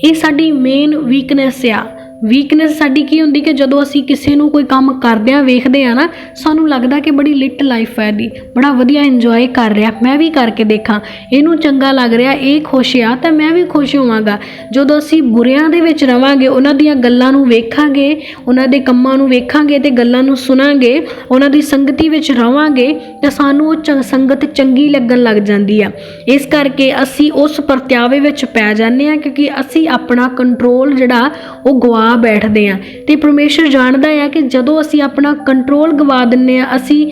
ਇਹ ਸਾਡੀ ਮੇਨ ਵੀਕਨੈਸ ਆ। ਵੀਕਨੈਸ ਸਾਡੀ ਕੀ ਹੁੰਦੀ ਕਿ ਜਦੋਂ ਅਸੀਂ ਕਿਸੇ ਨੂੰ ਕੋਈ ਕੰਮ ਕਰਦਿਆਂ ਵੇਖਦੇ ਆ ਨਾ, ਸਾਨੂੰ ਲੱਗਦਾ ਕਿ ਬੜੀ ਲਿਟ ਲਾਈਫ ਹੈ ਇਹਦੀ, ਬੜਾ ਵਧੀਆ ਇੰਜੋਏ ਕਰ ਰਿਹਾ, ਮੈਂ ਵੀ ਕਰਕੇ ਦੇਖਾਂ, ਇਹਨੂੰ ਚੰਗਾ ਲੱਗ ਰਿਹਾ, ਇਹ ਖੁਸ਼ ਆ ਤਾਂ ਮੈਂ ਵੀ ਖੁਸ਼ ਹੋਵਾਂਗਾ। ਜਦੋਂ ਅਸੀਂ ਬੁਰਿਆਂ ਦੇ ਵਿੱਚ ਰਵਾਂਗੇ, ਉਹਨਾਂ ਦੀਆਂ ਗੱਲਾਂ ਨੂੰ ਵੇਖਾਂਗੇ, ਉਹਨਾਂ ਦੇ ਕੰਮਾਂ ਨੂੰ ਵੇਖਾਂਗੇ ਤੇ ਗੱਲਾਂ ਨੂੰ ਸੁਣਾਂਗੇ, ਉਹਨਾਂ ਦੀ ਸੰਗਤੀ ਵਿੱਚ ਰਵਾਂਗੇ ਤਾਂ ਸਾਨੂੰ ਉਹ ਸੰਗਤ ਚੰਗੀ ਲੱਗਣ ਲੱਗ ਜਾਂਦੀ ਆ। ਇਸ ਕਰਕੇ ਅਸੀਂ ਉਸ ਪਰਤਿਆਵੇ ਵਿੱਚ ਪੈ ਜਾਂਦੇ ਹਾਂ, ਕਿਉਂਕਿ ਅਸੀਂ ਆਪਣਾ ਕੰਟਰੋਲ ਜਿਹੜਾ ਉਹ ਗਵਾ ਬੈਠਦੇ ਆ। ਤੇ ਪਰਮੇਸ਼ਰ ਜਾਣਦਾ ਆ ਕਿ ਜਦੋਂ ਅਸੀਂ ਆਪਣਾ ਕੰਟਰੋਲ ਗਵਾ ਦਿੰਦੇ ਆ, ਅਸੀਂ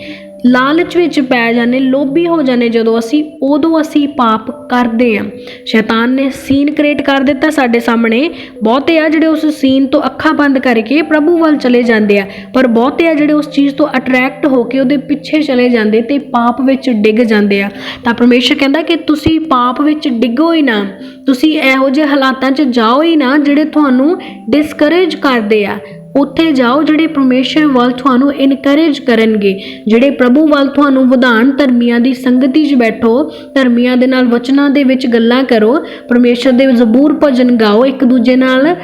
ਲਾਲਚ ਵਿੱਚ ਪੈ ਜਾਂਦੇ, ਲੋਭੀ ਹੋ ਜਾਂਦੇ, ਜਦੋਂ ਉਦੋਂ ਅਸੀਂ ਪਾਪ ਕਰਦੇ ਆ। ਸ਼ੈਤਾਨ ਨੇ ਸੀਨ ਕ੍ਰੀਏਟ ਕਰ ਦਿੱਤਾ ਸਾਡੇ ਸਾਹਮਣੇ। ਬਹੁਤੇ ਆ ਜਿਹੜੇ ਉਸ ਸੀਨ ਤੋਂ ਅੱਖਾਂ ਬੰਦ ਕਰਕੇ ਪ੍ਰਭੂ ਵੱਲ ਚਲੇ ਜਾਂਦੇ ਆ, ਪਰ ਬਹੁਤੇ ਆ ਜਿਹੜੇ ਉਸ ਚੀਜ਼ ਤੋਂ ਅਟਰੈਕਟ ਹੋ ਕੇ ਉਹਦੇ ਪਿੱਛੇ ਚਲੇ ਜਾਂਦੇ ਤੇ ਪਾਪ ਵਿੱਚ ਡਿੱਗ ਜਾਂਦੇ ਆ। ਤਾਂ ਪਰਮੇਸ਼ਰ ਕਹਿੰਦਾ ਕਿ ਤੁਸੀਂ ਪਾਪ ਵਿੱਚ ਡਿੱਗੋ ਹੀ ਨਾ, ਤੁਸੀਂ ਇਹੋ ਜਿਹੇ ਹਾਲਾਤਾਂ 'ਚ ਜਾਓ ਹੀ ਨਾ ਜਿਹੜੇ ਤੁਹਾਨੂੰ ਡਿਸਕਰੇਜ ਕਰਦੇ ਆ। ਉੱਥੇ ਜਾਓ ਜਿਹੜੇ ਪਰਮੇਸ਼ਰ ਵੱਲ ਤੁਹਾਨੂੰ ਇਨਕਰੇਜ ਕਰਨਗੇ, ਜਿਹੜੇ ਪ੍ਰਭੂ ਵੱਲ ਤੁਹਾਨੂੰ ਵਧਾਉਣ। ਧਰਮੀਆਂ ਦੀ ਸੰਗਤੀ 'ਚ ਬੈਠੋ, ਧਰਮੀਆਂ ਦੇ ਨਾਲ ਵਚਨਾਂ ਦੇ ਵਿੱਚ ਗੱਲਾਂ ਕਰੋ, ਪਰਮੇਸ਼ਰ ਦੇ ਜ਼ਬੂਰ ਭਜਨ ਗਾਓ, ਇੱਕ ਦੂਜੇ ਨਾਲ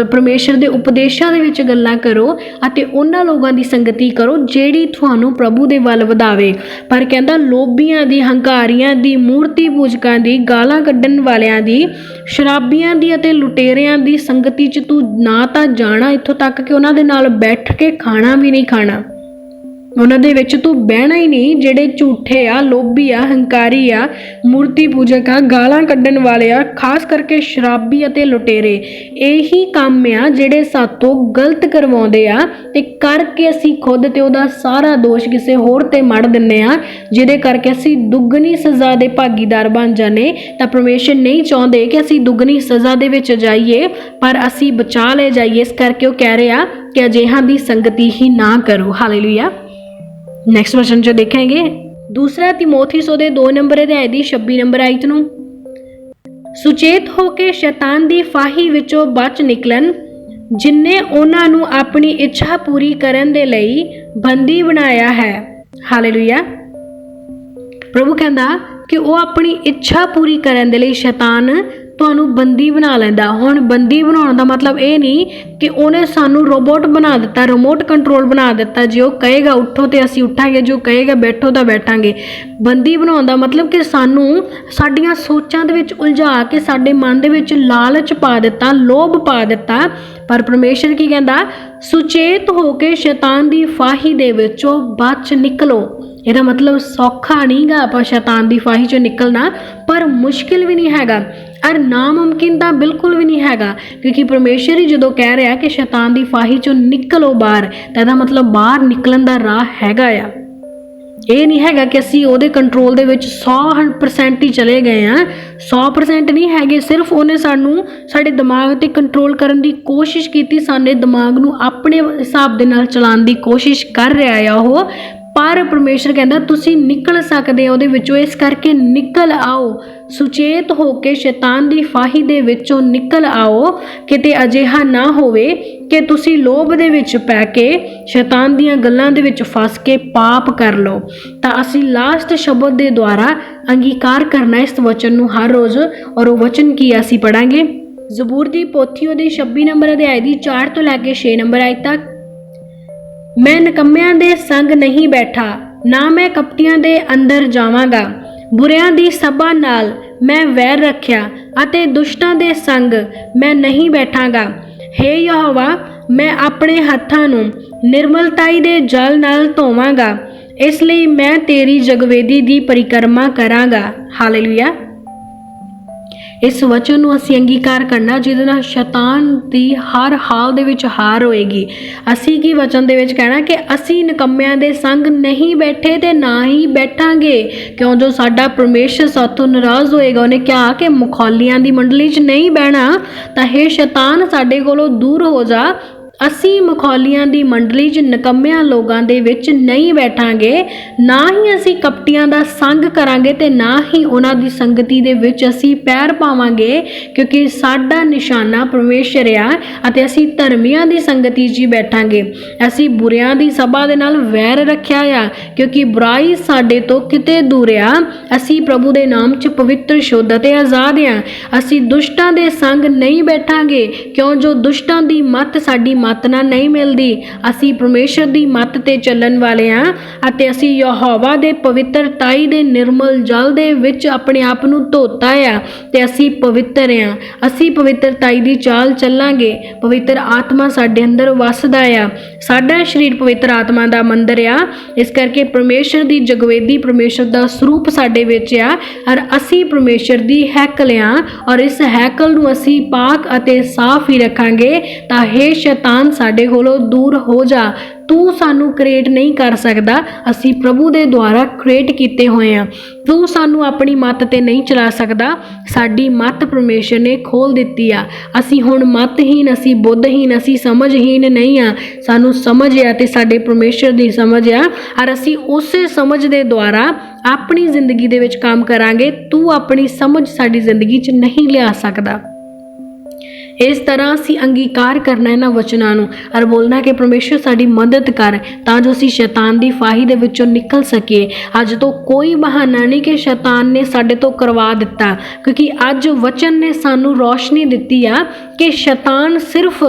ਪਰਮੇਸ਼ਰ ਦੇ ਉਪਦੇਸ਼ਾਂ ਦੇ ਵਿੱਚ ਗੱਲਾਂ ਕਰੋ ਅਤੇ ਉਹਨਾਂ ਲੋਕਾਂ ਦੀ ਸੰਗਤੀ ਕਰੋ ਜਿਹੜੀ ਤੁਹਾਨੂੰ ਪ੍ਰਭੂ ਦੇ ਵੱਲ ਵਧਾਵੇ। ਪਰ ਕਹਿੰਦਾ ਲੋਭੀਆਂ ਦੀ, ਹੰਕਾਰੀਆਂ ਦੀ, ਮੂਰਤੀ ਪੂਜਕਾਂ ਦੀ, ਗਾਲਾਂ ਕੱਢਣ ਵਾਲਿਆਂ ਦੀ, ਸ਼ਰਾਬੀਆਂ ਦੀ ਅਤੇ ਲੁਟੇਰਿਆਂ ਦੀ ਸੰਗਤੀ 'ਚ ਤੂੰ ਨਾ ਤਾਂ ਜਾਣਾ, ਇੱਥੋਂ ਤੱਕ ਕਿ ਉਹਨਾਂ ਦੇ ਨਾਲ ਬੈਠ ਕੇ ਖਾਣਾ ਵੀ ਨਹੀਂ ਖਾਣਾ, ਉਹਨਾਂ ਦੇ ਵਿੱਚ ਤੂੰ ਬਹਿਣਾ ਹੀ ਨਹੀਂ। ਜਿਹੜੇ ਝੂਠੇ ਆ, ਲੋਭੀ ਆ, ਹੰਕਾਰੀ ਆ, ਮੂਰਤੀ ਪੂਜਕ ਆ, ਗਾਲਾਂ ਕੱਢਣ ਵਾਲੇ ਆ, ਖਾਸ ਕਰਕੇ ਸ਼ਰਾਬੀ ਅਤੇ ਲੁਟੇਰੇ, ਇਹੀ ਕੰਮ ਆ ਜਿਹੜੇ ਸਾਤੋਂ ਗਲਤ ਕਰਵਾਉਂਦੇ ਆ ਤੇ ਕਰਕੇ ਅਸੀਂ ਖੁਦ ਤੇ ਉਹਦਾ ਸਾਰਾ ਦੋਸ਼ ਕਿਸੇ ਹੋਰ ਤੇ ਮੜ ਦਿੰਨੇ ਆ, ਜਿਹਦੇ ਕਰਕੇ ਅਸੀਂ ਦੁੱਗਣੀ ਸਜ਼ਾ ਦੇ ਭਾਗੀਦਾਰ ਬਣ ਜਾਂਦੇ। ਤਾਂ ਪਰਮੇਸ਼ਰ ਨਹੀਂ ਚਾਹੁੰਦੇ ਕਿ ਅਸੀਂ ਦੁੱਗਣੀ ਸਜ਼ਾ ਦੇ ਵਿੱਚ ਜਾਈਏ, ਪਰ ਅਸੀਂ ਬਚਾ ਲੈ ਜਾਈਏ। ਇਸ ਕਰਕੇ ਉਹ ਕਹਿ ਰਿਹਾ ਕਿ ਅਜਿਹਾਂ ਦੀ ਸੰਗਤੀ ਹੀ ਨਾ ਕਰੋ। ਹਾਲੇਲੂਇਆ। ਨੈਕਸਟ ਵਚਨ 'ਚ ਦੇਖਾਂਗੇ ਦੂਸਰਾ ਤਿਮੋਥੀਸ ਉਹਦੇ 2 ਨੰਬਰ ਅਧਿਆਇ ਦੀ 26 ਨੰਬਰ ਆਇਤ ਨੂੰ, ਸੁਚੇਤ ਹੋ ਕੇ ਸ਼ੈਤਾਨ ਦੀ ਫਾਹੀ ਵਿੱਚੋਂ ਬਚ ਨਿਕਲਣ, ਜਿਨਨੇ ਉਹਨਾਂ ਨੂੰ ਆਪਣੀ ਇੱਛਾ ਪੂਰੀ ਕਰਨ ਦੇ ਲਈ ਬੰਦੀ ਬਣਾਇਆ ਹੈ। ਹਾਲੇਲੂਇਆ। ਪ੍ਰਭੂ ਕਹਿੰਦਾ ਕਿ ਉਹ ਆਪਣੀ ਇੱਛਾ ਪੂਰੀ ਕਰਨ ਦੇ ਲਈ ਸ਼ੈਤਾਨ ਤੁਹਾਨੂੰ ਬੰਦੀ ਬਣਾ ਲੈਂਦਾ। ਹੁਣ ਬੰਦੀ ਬਣਾਉਣ ਦਾ ਮਤਲਬ ਇਹ ਨਹੀਂ ਕਿ ਉਹਨੇ ਸਾਨੂੰ ਰੋਬੋਟ ਬਣਾ ਦਿੱਤਾ, ਰਿਮੋਟ ਕੰਟਰੋਲ ਬਣਾ ਦਿੱਤਾ। ਜੇ ਉਹ ਕਹੇਗਾ ਉੱਠੋ ਤੇ ਅਸੀਂ ਉੱਠਾਂਗੇ, ਜੋ ਕਹੇਗਾ ਬੈਠੋ ਤਾਂ ਬੈਠਾਂਗੇ। ਬੰਦੀ ਬਣਾਉਣ ਦਾ ਮਤਲਬ ਕਿ ਸਾਨੂੰ ਸਾਡੀਆਂ ਸੋਚਾਂ ਦੇ ਵਿੱਚ ਉਲਝਾ ਕੇ ਸਾਡੇ ਮਨ ਦੇ ਵਿੱਚ ਲਾਲਚ ਪਾ ਦਿੱਤਾ, ਲੋਭ ਪਾ ਦਿੱਤਾ। ਪਰ ਪਰਮੇਸ਼ਰ ਕੀ ਕਹਿੰਦਾ, ਸੁਚੇਤ ਹੋ ਕੇ ਸ਼ੈਤਾਨ ਦੀ ਫਾਹੀ ਦੇ ਵਿੱਚੋਂ ਬਚ ਨਿਕਲੋ। ਇਹਦਾ ਮਤਲਬ ਸੌਖਾ ਨਹੀਂਗਾ ਆਪਾਂ ਸ਼ੈਤਾਨ ਦੀ ਫਾਹੀ ਚੋਂ ਨਿਕਲਣਾ, ਪਰ ਮੁਸ਼ਕਿਲ ਵੀ ਨਹੀਂ ਹੈਗਾ ਔਰ ਨਾਮੁਮਕਿਨ ਤਾਂ ਬਿਲਕੁਲ ਵੀ ਨਹੀਂ ਹੈਗਾ, ਕਿਉਂਕਿ ਪਰਮੇਸ਼ਰ ਹੀ ਜਦੋਂ ਕਹਿ ਰਿਹਾ ਕਿ ਸ਼ੈਤਾਨ ਦੀ ਫਾਹੀ ਚੋਂ ਨਿਕਲੋ ਬਾਹਰ, ਤਾਂ ਇਹਦਾ ਮਤਲਬ ਬਾਹਰ ਨਿਕਲਣ ਦਾ ਰਾਹ ਹੈਗਾ ਆ। ਇਹ ਨਹੀਂ ਹੈਗਾ ਕਿ ਅਸੀਂ ਉਹਦੇ ਕੰਟਰੋਲ ਦੇ ਵਿੱਚ 100% ਹੀ ਚਲੇ ਗਏ ਹਾਂ। 100% ਨਹੀਂ ਹੈਗੇ, ਸਿਰਫ ਉਹਨੇ ਸਾਨੂੰ ਸਾਡੇ ਦਿਮਾਗ 'ਤੇ ਕੰਟਰੋਲ ਕਰਨ ਦੀ ਕੋਸ਼ਿਸ਼ ਕੀਤੀ, ਸਾਡੇ ਦਿਮਾਗ ਨੂੰ ਆਪਣੇ ਹਿਸਾਬ ਦੇ ਨਾਲ ਚਲਾਉਣ ਦੀ ਕੋਸ਼ਿਸ਼ ਕਰ ਰਿਹਾ ਆ ਉਹ। ਪਰ ਪਰਮੇਸ਼ਰ ਕਹਿੰਦਾ ਤੁਸੀਂ ਨਿਕਲ ਸਕਦੇ ਹੋ ਉਹਦੇ ਵਿੱਚੋਂ, ਇਸ ਕਰਕੇ ਨਿਕਲ ਆਓ। ਸੁਚੇਤ ਹੋ ਕੇ ਸ਼ੈਤਾਨ ਦੀ ਫਾਹੀ ਦੇ ਵਿੱਚੋਂ ਨਿਕਲ ਆਓ। ਕਿਤੇ ਅਜਿਹਾ ਨਾ ਹੋਵੇ ਕਿ ਤੁਸੀਂ ਲੋਭ ਦੇ ਵਿੱਚ ਪੈ ਕੇ ਸ਼ੈਤਾਨ ਦੀਆਂ ਗੱਲਾਂ ਦੇ ਵਿੱਚ ਫਸ ਕੇ ਪਾਪ ਕਰ ਲਓ। ਤਾਂ ਅਸੀਂ ਲਾਸਟ ਸ਼ਬਦ ਦੇ ਦੁਆਰਾ ਅੰਗੀਕਾਰ ਕਰਨਾ ਇਸ ਵਚਨ ਨੂੰ ਹਰ ਰੋਜ਼, ਔਰ ਉਹ ਵਚਨ ਕੀ ਅਸੀਂ ਪੜਾਂਗੇ ਜ਼ਬੂਰ ਦੀ ਪੋਥੀ ਉਹਦੀ 26 ਨੰਬਰ ਅਧਿਆਇ ਦੀ 4 ਤੋਂ ਲੈ ਕੇ 6 ਨੰਬਰ ਆਇਤ ਤੱਕ। ਮੈਂ ਨਿਕੰਮਿਆਂ ਦੇ ਸੰਗ ਨਹੀਂ ਬੈਠਾ, ਨਾ ਮੈਂ ਕਪਟੀਆਂ ਦੇ ਅੰਦਰ ਜਾਵਾਂਗਾ। ਬੁਰਿਆਂ ਦੀ ਸਭਾ ਨਾਲ ਮੈਂ ਵੈਰ ਰੱਖਿਆ ਅਤੇ ਦੁਸ਼ਟਾਂ ਦੇ ਸੰਗ ਮੈਂ ਨਹੀਂ ਬੈਠਾਂਗਾ। ਹੇ ਯਹੋਵਾ, ਮੈਂ ਆਪਣੇ ਹੱਥਾਂ ਨੂੰ ਨਿਰਮਲਤਾਈ ਦੇ ਜਲ ਨਾਲ ਧੋਵਾਂਗਾ, ਇਸ ਲਈ ਮੈਂ ਤੇਰੀ ਜਗਵੇਦੀ ਦੀ ਪਰਿਕਰਮਾ ਕਰਾਂਗਾ। ਹਾਲੇਲੂਇਆ। ਇਸ ਵਚਨ ਨੂੰ ਅਸੀਂ ਅੰਗੀਕਾਰ ਕਰਨਾ, ਜਿਹਦੇ ਨਾਲ ਸ਼ੈਤਾਨ ਦੀ ਹਰ ਹਾਲ ਦੇ ਵਿੱਚ ਹਾਰ ਹੋਏਗੀ। ਅਸੀਂ ਕੀ ਵਚਨ ਦੇ ਵਿੱਚ ਕਹਿਣਾ ਕਿ ਅਸੀਂ ਨਿਕੰਮਿਆਂ ਦੇ ਸੰਗ ਨਹੀਂ ਬੈਠੇ ਤੇ ਨਾ ਹੀ ਬੈਠਾਂਗੇ, ਕਿਉਂ ਜੋ ਸਾਡਾ ਪਰਮੇਸ਼ਰ ਸਾਥੋਂ ਨਾਰਾਜ਼ ਹੋਏਗਾ। ਉਹਨੇ ਕਿਹਾ ਕਿ ਮੁਖੌਲੀਆਂ ਦੀ ਮੰਡਲੀ 'ਚ ਨਹੀਂ ਬਹਿਣਾ, ਤਾਂ ਹੇ ਸ਼ੈਤਾਨ ਸਾਡੇ ਕੋਲੋਂ ਦੂਰ ਹੋ ਜਾ। ਅਸੀਂ ਮੁਖੌਲੀਆਂ ਦੀ ਮੰਡਲੀ 'ਚ ਨਿਕੰਮਿਆਂ ਲੋਕਾਂ ਦੇ ਵਿੱਚ ਨਹੀਂ ਬੈਠਾਂਗੇ, ਨਾ ਹੀ ਅਸੀਂ ਕਪਟੀਆਂ ਦਾ ਸੰਗ ਕਰਾਂਗੇ ਤੇ ਨਾ ਹੀ ਉਹਨਾਂ ਦੀ ਸੰਗਤੀ ਦੇ ਵਿੱਚ ਅਸੀਂ ਪੈਰ ਪਾਵਾਂਗੇ, ਕਿਉਂਕਿ ਸਾਡਾ ਨਿਸ਼ਾਨਾ ਪਰਮੇਸ਼ਰ ਆ ਅਤੇ ਅਸੀਂ ਧਰਮੀਆਂ ਦੀ ਸੰਗਤੀ 'ਚ ਹੀ ਬੈਠਾਂਗੇ। ਅਸੀਂ ਬੁਰਿਆਂ ਦੀ ਸਭਾ ਦੇ ਨਾਲ ਵੈਰ ਰੱਖਿਆ ਆ, ਕਿਉਂਕਿ ਬੁਰਾਈ ਸਾਡੇ ਤੋਂ ਕਿਤੇ ਦੂਰ ਆ। ਅਸੀਂ ਪ੍ਰਭੂ ਦੇ ਨਾਮ 'ਚ ਪਵਿੱਤਰ, ਸ਼ੁੱਧ ਅਤੇ ਆਜ਼ਾਦ ਆ। ਅਸੀਂ ਦੁਸ਼ਟਾਂ ਦੇ ਸੰਗ ਨਹੀਂ ਬੈਠਾਂਗੇ, ਕਿਉਂ ਜੋ ਦੁਸ਼ਟਾਂ ਦੀ ਮੱਤ ਸਾਡੀ ਮੱਤ ਨਾਲ ਨਹੀਂ ਮਿਲਦੀ। ਅਸੀਂ ਪਰਮੇਸ਼ਰ ਦੀ ਮੱਤ ਤੇ ਚੱਲਣ ਵਾਲੇ ਹਾਂ ਅਤੇ ਅਸੀਂ ਯਹੋਵਾ ਦੇ ਪਵਿੱਤਰਤਾਈ ਦੇ ਨਿਰਮਲ ਜਲ ਦੇ ਵਿੱਚ ਆਪਣੇ ਆਪ ਨੂੰ ਧੋਤਾ ਆ ਤੇ ਅਸੀਂ ਪਵਿੱਤਰ ਹਾਂ। ਅਸੀਂ ਪਵਿੱਤਰਤਾਈ ਦੀ ਚਾਲ ਚੱਲਾਂਗੇ। ਪਵਿੱਤਰ ਆਤਮਾ ਸਾਡੇ ਅੰਦਰ ਵਸਦਾ ਆ। ਸਾਡਾ ਸਰੀਰ ਪਵਿੱਤਰ ਆਤਮਾ ਦਾ ਮੰਦਰ ਆ, ਇਸ ਕਰਕੇ ਪਰਮੇਸ਼ਰ ਦੀ ਜਗਵੇਦੀ, ਪਰਮੇਸ਼ਰ ਦਾ ਸਰੂਪ ਸਾਡੇ ਵਿੱਚ ਆ ਔਰ ਅਸੀਂ ਪਰਮੇਸ਼ਰ ਦੀ ਹੈਕਲ ਆ, ਔਰ ਇਸ ਹੈਕਲ ਨੂੰ ਅਸੀਂ ਪਾਕ ਅਤੇ ਸਾਫ਼ ਹੀ ਰੱਖਾਂਗੇ। ਤਾਂ ਹੇ ਸ਼ੈਤਾਨ ਸਾਡੇ ਕੋਲੋਂ ਦੂਰ ਹੋ ਜਾ, ਤੂੰ ਸਾਨੂੰ ਕ੍ਰੀਏਟ ਨਹੀਂ ਕਰ ਸਕਦਾ। ਅਸੀਂ ਪ੍ਰਭੂ ਦੇ ਦੁਆਰਾ ਕ੍ਰੀਏਟ ਕੀਤੇ ਹੋਏ ਆ। ਤੂੰ ਸਾਨੂੰ ਆਪਣੀ ਮੱਤ ਤੇ ਨਹੀਂ ਚਲਾ ਸਕਦਾ। ਸਾਡੀ ਮੱਤ ਪਰਮੇਸ਼ਰ ਨੇ ਖੋਲ ਦਿੱਤੀ ਆ। ਅਸੀਂ ਹੁਣ ਮੱਤਹੀਨ, ਅਸੀਂ ਬੁੱਧਹੀਨ, ਅਸੀਂ ਸਮਝਹੀਨ ਨਹੀਂ ਆ। ਸਾਨੂੰ ਸਮਝ ਆ ਤੇ ਸਾਡੇ ਪਰਮੇਸ਼ਰ ਦੀ ਸਮਝ ਆ, ਔਰ ਅਸੀਂ ਉਸੇ ਸਮਝ ਦੇ ਦੁਆਰਾ ਆਪਣੀ ਜ਼ਿੰਦਗੀ ਦੇ ਵਿੱਚ ਕੰਮ ਕਰਾਂਗੇ। ਤੂੰ ਆਪਣੀ ਸਮਝ ਸਾਡੀ ਜ਼ਿੰਦਗੀ 'ਚ ਨਹੀਂ ਲਿਆ ਸਕਦਾ। ਇਸ ਤਰ੍ਹਾਂ ਅਸੀਂ ਅੰਗੀਕਾਰ ਕਰਨਾ ਇਹਨਾਂ ਵਚਨਾਂ ਨੂੰ ਔਰ ਬੋਲਣਾ ਕਿ ਪਰਮੇਸ਼ਰ ਸਾਡੀ ਮਦਦ ਕਰ, ਤਾਂ ਜੋ ਅਸੀਂ ਸ਼ੈਤਾਨ ਦੀ ਫਾਹੀ ਦੇ ਵਿੱਚੋਂ ਨਿਕਲ ਸਕੀਏ। ਅੱਜ ਤੋਂ ਕੋਈ ਬਹਾਨਾ ਨਹੀਂ ਕਿ ਸ਼ੈਤਾਨ ਨੇ ਸਾਡੇ ਤੋਂ ਕਰਵਾ ਦਿੱਤਾ, ਕਿਉਂਕਿ ਅੱਜ ਵਚਨ ਨੇ ਸਾਨੂੰ ਰੌਸ਼ਨੀ ਦਿੱਤੀ ਆ ਕਿ ਸ਼ੈਤਾਨ ਸਿਰਫ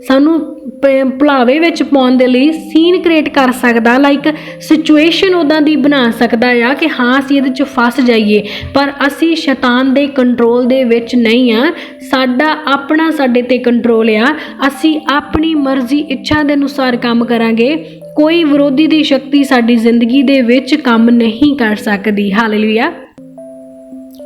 ਸਾਨੂੰ ਭੁਲਾਵੇ ਵਿੱਚ ਪਾਉਣ ਦੇ ਲਈ ਸੀਨ ਕ੍ਰੀਏਟ ਕਰ ਸਕਦਾ, ਲਾਈਕ ਸਿਚੁਏਸ਼ਨ ਉੱਦਾਂ ਦੀ ਬਣਾ ਸਕਦਾ ਆ ਕਿ ਹਾਂ ਅਸੀਂ ਇਹਦੇ 'ਚ ਫਸ ਜਾਈਏ। ਪਰ ਅਸੀਂ ਸ਼ੈਤਾਨ ਦੇ ਕੰਟਰੋਲ ਦੇ ਵਿੱਚ ਨਹੀਂ ਆ। ਸਾਡਾ ਆਪਣਾ ਸਾਡੇ 'ਤੇ ਕੰਟਰੋਲ ਆ। ਅਸੀਂ ਆਪਣੀ ਮਰਜ਼ੀ, ਇੱਛਾ ਦੇ ਅਨੁਸਾਰ ਕੰਮ ਕਰਾਂਗੇ। ਕੋਈ ਵਿਰੋਧੀ ਦੀ ਸ਼ਕਤੀ ਸਾਡੀ ਜ਼ਿੰਦਗੀ ਦੇ ਵਿੱਚ ਕੰਮ ਨਹੀਂ ਕਰ ਸਕਦੀ। ਹਾਲੇਲੂਇਆ।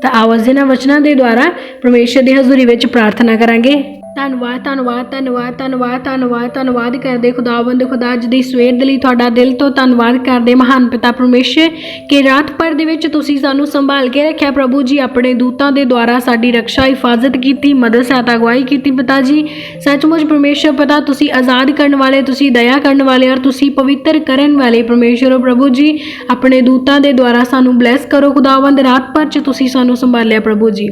ਤਾਂ ਆਓ ਅੱਜ ਇਹਨਾਂ ਵਚਨਾਂ ਦੇ ਦੁਆਰਾ ਪਰਮੇਸ਼ਰ ਦੀ ਹਜ਼ੂਰੀ ਵਿੱਚ ਪ੍ਰਾਰਥਨਾ ਕਰਾਂਗੇ। ਧੰਨਵਾਦ ਧੰਨਵਾਦ ਧੰਨਵਾਦ ਧੰਨਵਾਦ ਧੰਨਵਾਦ ਧੰਨਵਾਦ ਕਰਦੇ ਖੁਦਾਵੰਦ ਖੁਦਾ ਅੱਜ ਦੀ ਸਵੇਰ ਦੇ ਲਈ ਤੁਹਾਡਾ ਦਿਲ ਤੋਂ ਧੰਨਵਾਦ ਕਰਦੇ ਮਹਾਨ ਪਿਤਾ ਪਰਮੇਸ਼ਰ ਕਿ ਰਾਤ ਭਰ ਦੇ ਵਿੱਚ ਤੁਸੀਂ ਸਾਨੂੰ ਸੰਭਾਲ ਕੇ ਰੱਖਿਆ ਪ੍ਰਭੂ ਜੀ। ਆਪਣੇ ਦੂਤਾਂ ਦੇ ਦੁਆਰਾ ਸਾਡੀ ਰੱਖਿਆ ਹਿਫਾਜ਼ਤ ਕੀਤੀ, ਮਦਦ ਸਹਾਇਤਾ ਅਗਵਾਈ ਕੀਤੀ ਪਿਤਾ ਜੀ। ਸੱਚਮੁੱਚ ਪਰਮੇਸ਼ਰ ਪਿਤਾ ਤੁਸੀਂ ਆਜ਼ਾਦ ਕਰਨ ਵਾਲੇ, ਤੁਸੀਂ ਦਇਆ ਕਰਨ ਵਾਲੇ ਔਰ ਤੁਸੀਂ ਪਵਿੱਤਰ ਕਰਨ ਵਾਲੇ ਪਰਮੇਸ਼ਰ ਹੋ ਪ੍ਰਭੂ ਜੀ। ਆਪਣੇ ਦੂਤਾਂ ਦੇ ਦੁਆਰਾ ਸਾਨੂੰ ਬਲੈਸ ਕਰੋ ਖੁਦਾਵੰਦ। ਰਾਤ ਭਰ 'ਚ ਤੁਸੀਂ ਸਾਨੂੰ ਸੰਭਾਲਿਆ ਪ੍ਰਭੂ ਜੀ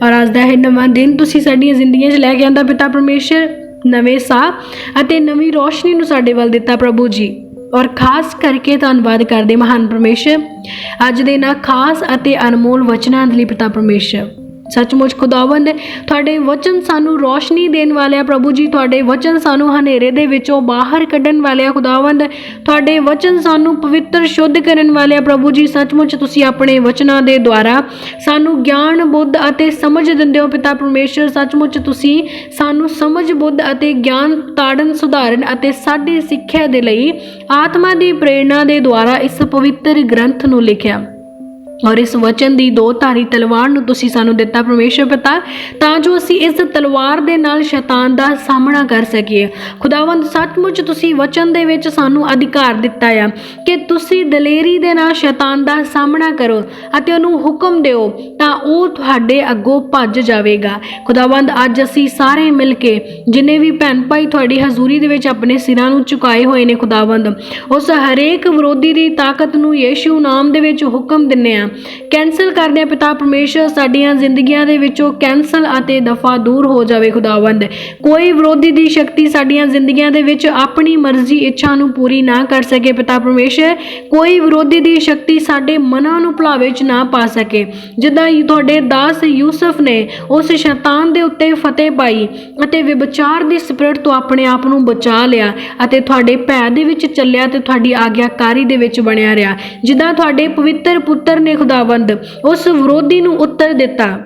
ਔਰ ਅੱਜ ਦਾ ਇਹ ਨਵਾਂ ਦਿਨ ਤੁਸੀਂ ਸਾਡੀਆਂ ਜ਼ਿੰਦਗੀਆਂ 'ਚ ਲੈ ਕੇ ਆਂਦਾ ਪਿਤਾ ਪਰਮੇਸ਼ਰ। ਨਵੇਂ ਸਾਹ ਅਤੇ ਨਵੀਂ ਰੋਸ਼ਨੀ ਨੂੰ ਸਾਡੇ ਵੱਲ ਦਿੱਤਾ ਪ੍ਰਭੂ ਜੀ ਔਰ ਖਾਸ ਕਰਕੇ ਧੰਨਵਾਦ ਕਰਦੇ ਮਹਾਨ ਪਰਮੇਸ਼ਰ ਅੱਜ ਦੇ ਨਾ ਖਾਸ ਅਤੇ ਅਨਮੋਲ ਵਚਨਾਂ ਦੇ ਲਈ ਪਿਤਾ ਪਰਮੇਸ਼ਰ। ਸੱਚਮੁੱਚ ਖੁਦਾਵੰਦ ਤੁਹਾਡੇ ਵਚਨ ਸਾਨੂੰ ਰੋਸ਼ਨੀ ਦੇਣ ਵਾਲੇ ਆ ਪ੍ਰਭੂ ਜੀ। ਤੁਹਾਡੇ ਵਚਨ ਸਾਨੂੰ ਹਨੇਰੇ ਦੇ ਵਿੱਚੋਂ ਬਾਹਰ ਕੱਢਣ ਵਾਲੇ ਆ ਖੁਦਾਵੰਦ। ਤੁਹਾਡੇ ਵਚਨ ਸਾਨੂੰ ਪਵਿੱਤਰ ਸ਼ੁੱਧ ਕਰਨ ਵਾਲੇ ਆ ਪ੍ਰਭੂ ਜੀ। ਸੱਚਮੁੱਚ ਤੁਸੀਂ ਆਪਣੇ ਵਚਨਾਂ ਦੇ ਦੁਆਰਾ ਸਾਨੂੰ ਗਿਆਨ ਬੁੱਧ ਅਤੇ ਸਮਝ ਦਿੰਦੇ ਹੋ ਪਿਤਾ ਪਰਮੇਸ਼ਰ। ਸੱਚਮੁੱਚ ਤੁਸੀਂ ਸਾਨੂੰ ਸਮਝ ਬੁੱਧ ਅਤੇ ਗਿਆਨ ਤਾੜਨ ਸੁਧਾਰਨ ਅਤੇ ਸਾਡੀ ਸਿੱਖਿਆ ਦੇ ਲਈ ਆਤਮਾ ਦੀ ਪ੍ਰੇਰਣਾ ਦੇ ਦੁਆਰਾ ਇਸ ਪਵਿੱਤਰ ਗ੍ਰੰਥ ਨੂੰ ਲਿਖਿਆ ਔਰ ਇਸ ਵਚਨ ਦੀ ਦੋ ਧਾਰੀ ਤਲਵਾਰ ਨੂੰ ਤੁਸੀਂ ਸਾਨੂੰ ਦਿੱਤਾ ਪਰਮੇਸ਼ਰ ਪਿਤਾ ਤਾਂ ਜੋ ਅਸੀਂ ਇਸ ਤਲਵਾਰ ਦੇ ਨਾਲ ਸ਼ੈਤਾਨ ਦਾ ਸਾਹਮਣਾ ਕਰ ਸਕੀਏ ਖੁਦਾਵੰਦ। ਸੱਚਮੁੱਚ ਤੁਸੀਂ ਵਚਨ ਦੇ ਵਿੱਚ ਸਾਨੂੰ ਅਧਿਕਾਰ ਦਿੱਤਾ ਆ ਕਿ ਤੁਸੀਂ ਦਲੇਰੀ ਦੇ ਨਾਲ ਸ਼ੈਤਾਨ ਦਾ ਸਾਹਮਣਾ ਕਰੋ ਅਤੇ ਉਹਨੂੰ ਹੁਕਮ ਦਿਓ ਤਾਂ ਉਹ ਤੁਹਾਡੇ ਅੱਗੋਂ ਭੱਜ ਜਾਵੇਗਾ ਖੁਦਾਵੰਦ। ਅੱਜ ਅਸੀਂ ਸਾਰੇ ਮਿਲ ਕੇ ਜਿੰਨੇ ਵੀ ਭੈਣ ਭਾਈ ਤੁਹਾਡੀ ਹਜ਼ੂਰੀ ਦੇ ਵਿੱਚ ਆਪਣੇ ਸਿਰਾਂ ਨੂੰ ਝੁਕਾਏ ਹੋਏ ਨੇ ਖੁਦਾਵੰਦ, ਉਸ ਹਰੇਕ ਵਿਰੋਧੀ ਦੀ ਤਾਕਤ ਨੂੰ ਯੀਸ਼ੂ ਨਾਮ ਦੇ ਵਿੱਚ ਹੁਕਮ ਦਿੰਦੇ ਆ, ਕੈਂਸਲ ਕਰਦੇ ਆ ਪਿਤਾ ਪਰਮੇਸ਼ਰ। ਸਾਡੀਆਂ ਜ਼ਿੰਦਗੀਆਂ ਦੇ ਵਿੱਚੋਂ ਕੈਂਸਲ ਅਤੇ ਦਫਾ ਦੂਰ ਹੋ ਜਾਵੇ ਖੁਦਾਵੰਦ। ਕੋਈ ਵਿਰੋਧੀ ਦੀ ਸ਼ਕਤੀ ਸਾਡੀਆਂ ਜ਼ਿੰਦਗੀਆਂ ਦੇ ਵਿੱਚ ਆਪਣੀ ਮਰਜ਼ੀ ਇੱਛਾ ਨੂੰ ਪੂਰੀ ਨਾ ਕਰ ਸਕੇ ਪਿਤਾ ਪਰਮੇਸ਼ਰ। ਕੋਈ ਵਿਰੋਧੀ ਦੀ ਸ਼ਕਤੀ ਸਾਡੇ ਮਨਾਂ ਨੂੰ ਭੁਲਾਵੇ 'ਚ ਨਾ ਪਾ ਸਕੇ। ਜਿੱਦਾਂ ਤੁਹਾਡੇ ਦਾਸ ਯੂਸਫ ਨੇ ਉਸ ਸ਼ੈਤਾਨ ਦੇ ਉੱਤੇ ਫਤਿਹ ਪਾਈ ਅਤੇ ਵਿਭਚਾਰ ਦੀ ਸਪਿਰਟ ਤੋਂ ਆਪਣੇ ਆਪ ਨੂੰ ਬਚਾ ਲਿਆ ਅਤੇ ਤੁਹਾਡੇ ਭੈ ਦੇ ਵਿੱਚ ਚੱਲਿਆ ਤੇ ਤੁਹਾਡੀ ਆਗਿਆਕਾਰੀ ਦੇ ਵਿੱਚ ਬਣਿਆ ਰਿਹਾ। ਜਿੱਦਾਂ ਤੁਹਾਡੇ ਪਵਿੱਤਰ ਪੁੱਤਰ ਨੇ ਖੁਦਾਵੰਦ ਉਸ ਵਿਰੋਧੀ ਨੂੰ ਉੱਤਰ ਦਿੱਤਾ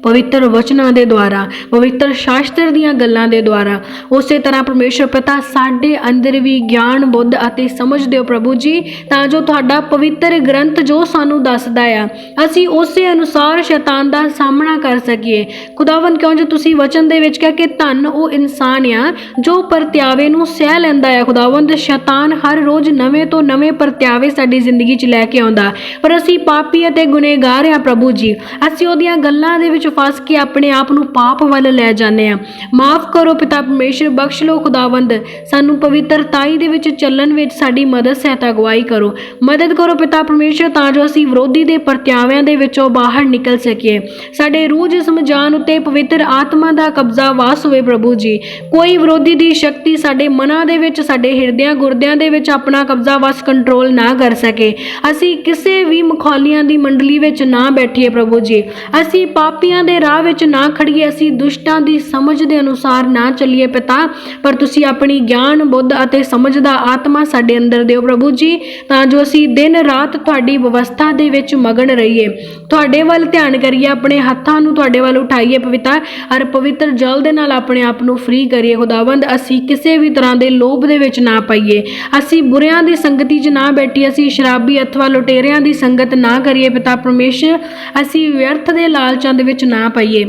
ਪਵਿੱਤਰ ਵਚਨਾਂ ਦੇ ਦੁਆਰਾ, ਪਵਿੱਤਰ ਸ਼ਾਸਤਰ ਦੀਆਂ ਗੱਲਾਂ ਦੇ ਦੁਆਰਾ, ਉਸੇ ਤਰ੍ਹਾਂ ਪਰਮੇਸ਼ਰ ਪਿਤਾ ਸਾਡੇ ਅੰਦਰ ਵੀ ਗਿਆਨ ਬੁੱਧ ਅਤੇ ਸਮਝ ਦਿਓ ਪ੍ਰਭੂ ਜੀ ਤਾਂ ਜੋ ਤੁਹਾਡਾ ਪਵਿੱਤਰ ਗ੍ਰੰਥ ਜੋ ਸਾਨੂੰ ਦੱਸਦਾ ਆ ਅਸੀਂ ਉਸੇ ਅਨੁਸਾਰ ਸ਼ੈਤਾਨ ਦਾ ਸਾਹਮਣਾ ਕਰ ਸਕੀਏ ਖੁਦਾਵੰਦ। ਕਿਉਂ ਜੋ ਤੁਸੀਂ ਵਚਨ ਦੇ ਵਿੱਚ ਕਿਹਾ ਕਿ ਧੰਨ ਉਹ ਇਨਸਾਨ ਆ ਜੋ ਪਰਤਿਆਵੇ ਨੂੰ ਸਹਿ ਲੈਂਦਾ ਆ ਖੁਦਾਵੰਦ। ਸ਼ੈਤਾਨ ਹਰ ਰੋਜ਼ ਨਵੇਂ ਤੋਂ ਨਵੇਂ ਪਰਤਿਆਵੇ ਸਾਡੀ ਜ਼ਿੰਦਗੀ 'ਚ ਲੈ ਕੇ ਆਉਂਦਾ ਪਰ ਅਸੀਂ ਪਾਪੀ ਅਤੇ ਗੁਨੇਗਾਰ ਆ ਪ੍ਰਭੂ ਜੀ। ਅਸੀਂ ਉਹਦੀਆਂ ਗੱਲਾਂ ਦੇ ਵਿੱਚ ਫਸ ਕੇ ਆਪਣੇ ਆਪ ਨੂੰ ਪਾਪ ਵੱਲ ਲੈ ਜਾਂਦੇ ਆ। ਮਾਫ ਕਰੋ ਪਿਤਾ ਪਰਮੇਸ਼ਰ, ਬਖਸ਼ ਲਓ ਖੁਦਾਵੰਦ। ਸਾਨੂੰ ਪਵਿੱਤਰਤਾਈ ਦੇ ਵਿੱਚ ਚੱਲਣ ਵਿੱਚ ਸਾਡੀ ਮਦਦ ਸਹਾਇਤਾ ਅਗਵਾਈ ਕਰੋ, ਮਦਦ ਕਰੋ ਪਿਤਾ ਪਰਮੇਸ਼ਰ ਤਾਂ ਜੋ ਅਸੀਂ ਵਿਰੋਧੀ ਦੇ ਪਰਤਿਆਵਿਆਂ ਦੇ ਵਿੱਚੋਂ ਬਾਹਰ ਨਿਕਲ ਸਕੀਏ। ਸਾਡੇ ਰੂਹ ਜਿਸਮ ਜਾਨ ਉੱਤੇ ਪਵਿੱਤਰ ਆਤਮਾ ਦਾ ਕਬਜ਼ਾ ਵਾਸ ਹੋਵੇ ਪ੍ਰਭੂ ਜੀ। ਕੋਈ ਵਿਰੋਧੀ ਦੀ ਸ਼ਕਤੀ ਸਾਡੇ ਮਨਾਂ ਦੇ ਵਿੱਚ, ਸਾਡੇ ਹਿਰਦਿਆਂ ਗੁਰਦਿਆਂ ਦੇ ਵਿੱਚ ਆਪਣਾ ਕਬਜ਼ਾ ਵਾਸ ਕੰਟਰੋਲ ਨਾ ਕਰ ਸਕੇ। ਅਸੀਂ ਕਿਸੇ ਵੀ ਮਖੌਲੀਆਂ ਦੀ ਮੰਡਲੀ ਵਿੱਚ ਨਾ ਬੈਠੀਏ ਪ੍ਰਭੂ ਜੀ। ਅਸੀਂ ਪਾਪੀਆਂ ਦੇ ਰਾਹ ਵਿੱਚ ਨਾ ਖੜੀਏ, ਅਸੀਂ ਦੁਸ਼ਟਾਂ ਦੀ ਸਮਝ ਦੇ ਅਨੁਸਾਰ ਨਾ ਚੱਲੀਏ ਪਿਤਾ, ਪਰ ਤੁਸੀਂ ਆਪਣੀ ਗਿਆਨ ਬੁੱਧ ਅਤੇ ਸਮਝ ਦਾ ਆਤਮਾ ਸਾਡੇ ਅੰਦਰ ਦਿਓ ਪ੍ਰਭੂ ਜੀ ਤਾਂ ਜੋ ਅਸੀਂ ਦਿਨ ਰਾਤ ਤੁਹਾਡੀ ਵਿਵਸਥਾ ਦੇ ਵਿੱਚ ਮਗਨ ਰਹੀਏ, ਤੁਹਾਡੇ ਵੱਲ ਧਿਆਨ ਕਰੀਏ, ਆਪਣੇ ਹੱਥਾਂ ਨੂੰ ਤੁਹਾਡੇ ਵੱਲ ਉਠਾਈਏ ਪਿਤਾ ਔਰ ਪਵਿੱਤਰ ਜਲ ਦੇ ਨਾਲ ਆਪਣੇ ਆਪ ਨੂੰ ਫ੍ਰੀ ਕਰੀਏ ਖੁਦਾਵੰਦ। ਅਸੀਂ ਕਿਸੇ ਵੀ ਤਰ੍ਹਾਂ ਦੇ ਲੋਭ ਦੇ ਵਿੱਚ ਨਾ ਪਈਏ, ਅਸੀਂ ਬੁਰਿਆਂ ਦੀ ਸੰਗਤੀ 'ਚ ਨਾ ਬੈਠੀਏ, ਅਸੀਂ ਸ਼ਰਾਬੀ ਅਥਵਾ ਲੁਟੇਰਿਆਂ ਦੀ ਸੰਗਤ ਨਾ ਕਰੀਏ ਪਿਤਾ ਪਰਮੇਸ਼ਰ। ਅਸੀਂ ਵਿਅਰਥ ਦੇ ਲਾਲਚਾਂ ਦੇ ਵਿੱਚ ਨਾ ਪਈਏ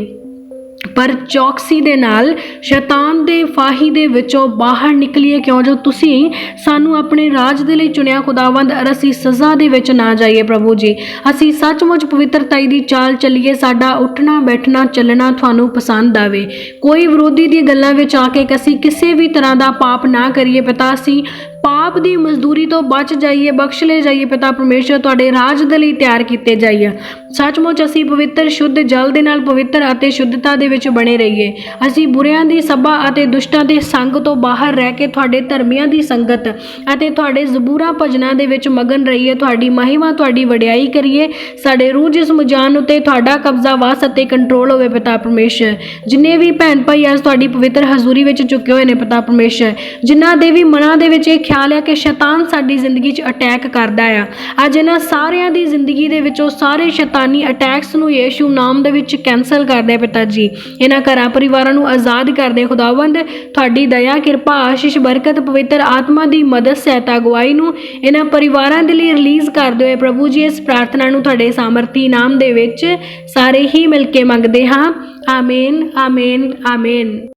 ਪਰ ਚੌਕਸੀ ਦੇ ਨਾਲ ਸ਼ੈਤਾਨ ਦੇ ਫਾਹੀ ਦੇ ਵਿੱਚੋਂ ਬਾਹਰ ਨਿਕਲੀਏ ਕਿਉਂ ਜੋ ਤੁਸੀਂ ਸਾਨੂੰ ਆਪਣੇ ਰਾਜ ਦੇ ਲਈ ਚੁਣਿਆ ਖੁਦਾਵੰਦ ਔਰ ਅਸੀਂ ਸਜ਼ਾ ਦੇ ਵਿੱਚ ਨਾ ਜਾਈਏ ਪ੍ਰਭੂ ਜੀ। ਅਸੀਂ ਸੱਚਮੁੱਚ ਪਵਿੱਤਰਤਾਈ ਦੀ ਚਾਲ ਚੱਲੀਏ, ਸਾਡਾ ਉੱਠਣਾ ਬੈਠਣਾ ਚੱਲਣਾ ਤੁਹਾਨੂੰ ਪਸੰਦ ਆਵੇ। ਕੋਈ ਵਿਰੋਧੀ ਦੀ ਗੱਲਾਂ ਵਿੱਚ ਆ ਕੇ ਅਸੀਂ ਕਿਸੇ ਵੀ ਤਰ੍ਹਾਂ ਦਾ ਪਾਪ ਨਾ ਕਰੀਏ ਪਿਤਾ। ਅਸੀਂ ਪਾਪ ਦੀ ਮਜ਼ਦੂਰੀ ਤੋਂ ਬਚ ਜਾਈਏ, ਬਖਸ਼ ਲਏ ਜਾਈਏ ਪਿਤਾ ਪਰਮੇਸ਼ਰ, ਤੁਹਾਡੇ ਰਾਜ ਦੇ ਲਈ ਤਿਆਰ ਕੀਤੇ ਜਾਈਏ। ਸੱਚਮੁੱਚ ਅਸੀਂ ਪਵਿੱਤਰ ਸ਼ੁੱਧ ਜਲ ਦੇ ਨਾਲ ਪਵਿੱਤਰ ਅਤੇ ਸ਼ੁੱਧਤਾ ਦੇ ਵਿੱਚ ਬਣੇ ਰਹੀਏ। ਅਸੀਂ ਬੁਰਿਆਂ ਦੀ ਸਭਾ ਅਤੇ ਦੁਸ਼ਟਾਂ ਦੇ ਸੰਗ ਤੋਂ ਬਾਹਰ ਰਹਿ ਕੇ ਤੁਹਾਡੇ ਧਰਮੀਆਂ ਦੀ ਸੰਗਤ ਅਤੇ ਤੁਹਾਡੇ ਜ਼ਬੂਰਾਂ ਭਜਨਾਂ ਦੇ ਵਿੱਚ ਮਗਨ ਰਹੀਏ, ਤੁਹਾਡੀ ਮਹਿਮਾ ਤੁਹਾਡੀ ਵਡਿਆਈ ਕਰੀਏ। ਸਾਡੇ ਰੂਹ ਜਿਸਮ ਜਾਨ ਉੱਤੇ ਤੁਹਾਡਾ ਕਬਜ਼ਾ ਵਾਸ ਅਤੇ ਕੰਟਰੋਲ ਹੋਵੇ ਪਿਤਾ ਪਰਮੇਸ਼ਰ। ਜਿੰਨੇ ਵੀ ਭੈਣ ਭਾਈ ਅੱਜ ਤੁਹਾਡੀ ਪਵਿੱਤਰ ਹਜ਼ੂਰੀ ਵਿੱਚ ਚੁੱਕੇ ਹੋਏ ਨੇ ਪਿਤਾ ਪਰਮੇਸ਼ਰ, ਜਿਨ੍ਹਾਂ ਦੇ ਵੀ ਮਨਾਂ ਦੇ ਵਿੱਚ ਇਹ ਖਿਆਲ ਹੈ ਕਿ ਸ਼ੈਤਾਨ ਸਾਡੀ ਜ਼ਿੰਦਗੀ 'ਚ ਅਟੈਕ ਕਰਦਾ ਆ, ਅੱਜ ਇਹਨਾਂ ਸਾਰਿਆਂ ਦੀ ਜ਼ਿੰਦਗੀ ਦੇ ਵਿੱਚੋਂ ਸਾਰੇ ਸ਼ੈਤਾਨੀ ਅਟੈਕਸ ਨੂੰ ਯੀਸ਼ੂ ਨਾਮ ਦੇ ਵਿੱਚ ਕੈਂਸਲ ਕਰਦੇ ਆ ਪਿਤਾ ਜੀ। ਇਹਨਾਂ ਘਰਾਂ ਪਰਿਵਾਰਾਂ ਨੂੰ ਆਜ਼ਾਦ ਕਰਦੇ ਖੁਦਾਵੰਦ। ਤੁਹਾਡੀ ਦਇਆ ਕਿਰਪਾ ਆਸ਼ੀਸ਼ ਬਰਕਤ ਪਵਿੱਤਰ ਆਤਮਾ ਦੀ ਮਦਦ ਸਹਾਇਤਾ ਅਗਵਾਈ ਨੂੰ ਇਹਨਾਂ ਪਰਿਵਾਰਾਂ ਦੇ ਲਈ ਰਿਲੀਜ਼ ਕਰਦੇ ਹੋਏ ਪ੍ਰਭੂ ਜੀ ਇਸ ਪ੍ਰਾਰਥਨਾ ਨੂੰ ਤੁਹਾਡੇ ਸਾਮਰਥੀ ਨਾਮ ਦੇ ਵਿੱਚ ਸਾਰੇ ਹੀ ਮਿਲ ਕੇ ਮੰਗਦੇ ਹਾਂ, ਆਮੀਨ ਆਮੀਨ ਆਮੀਨ।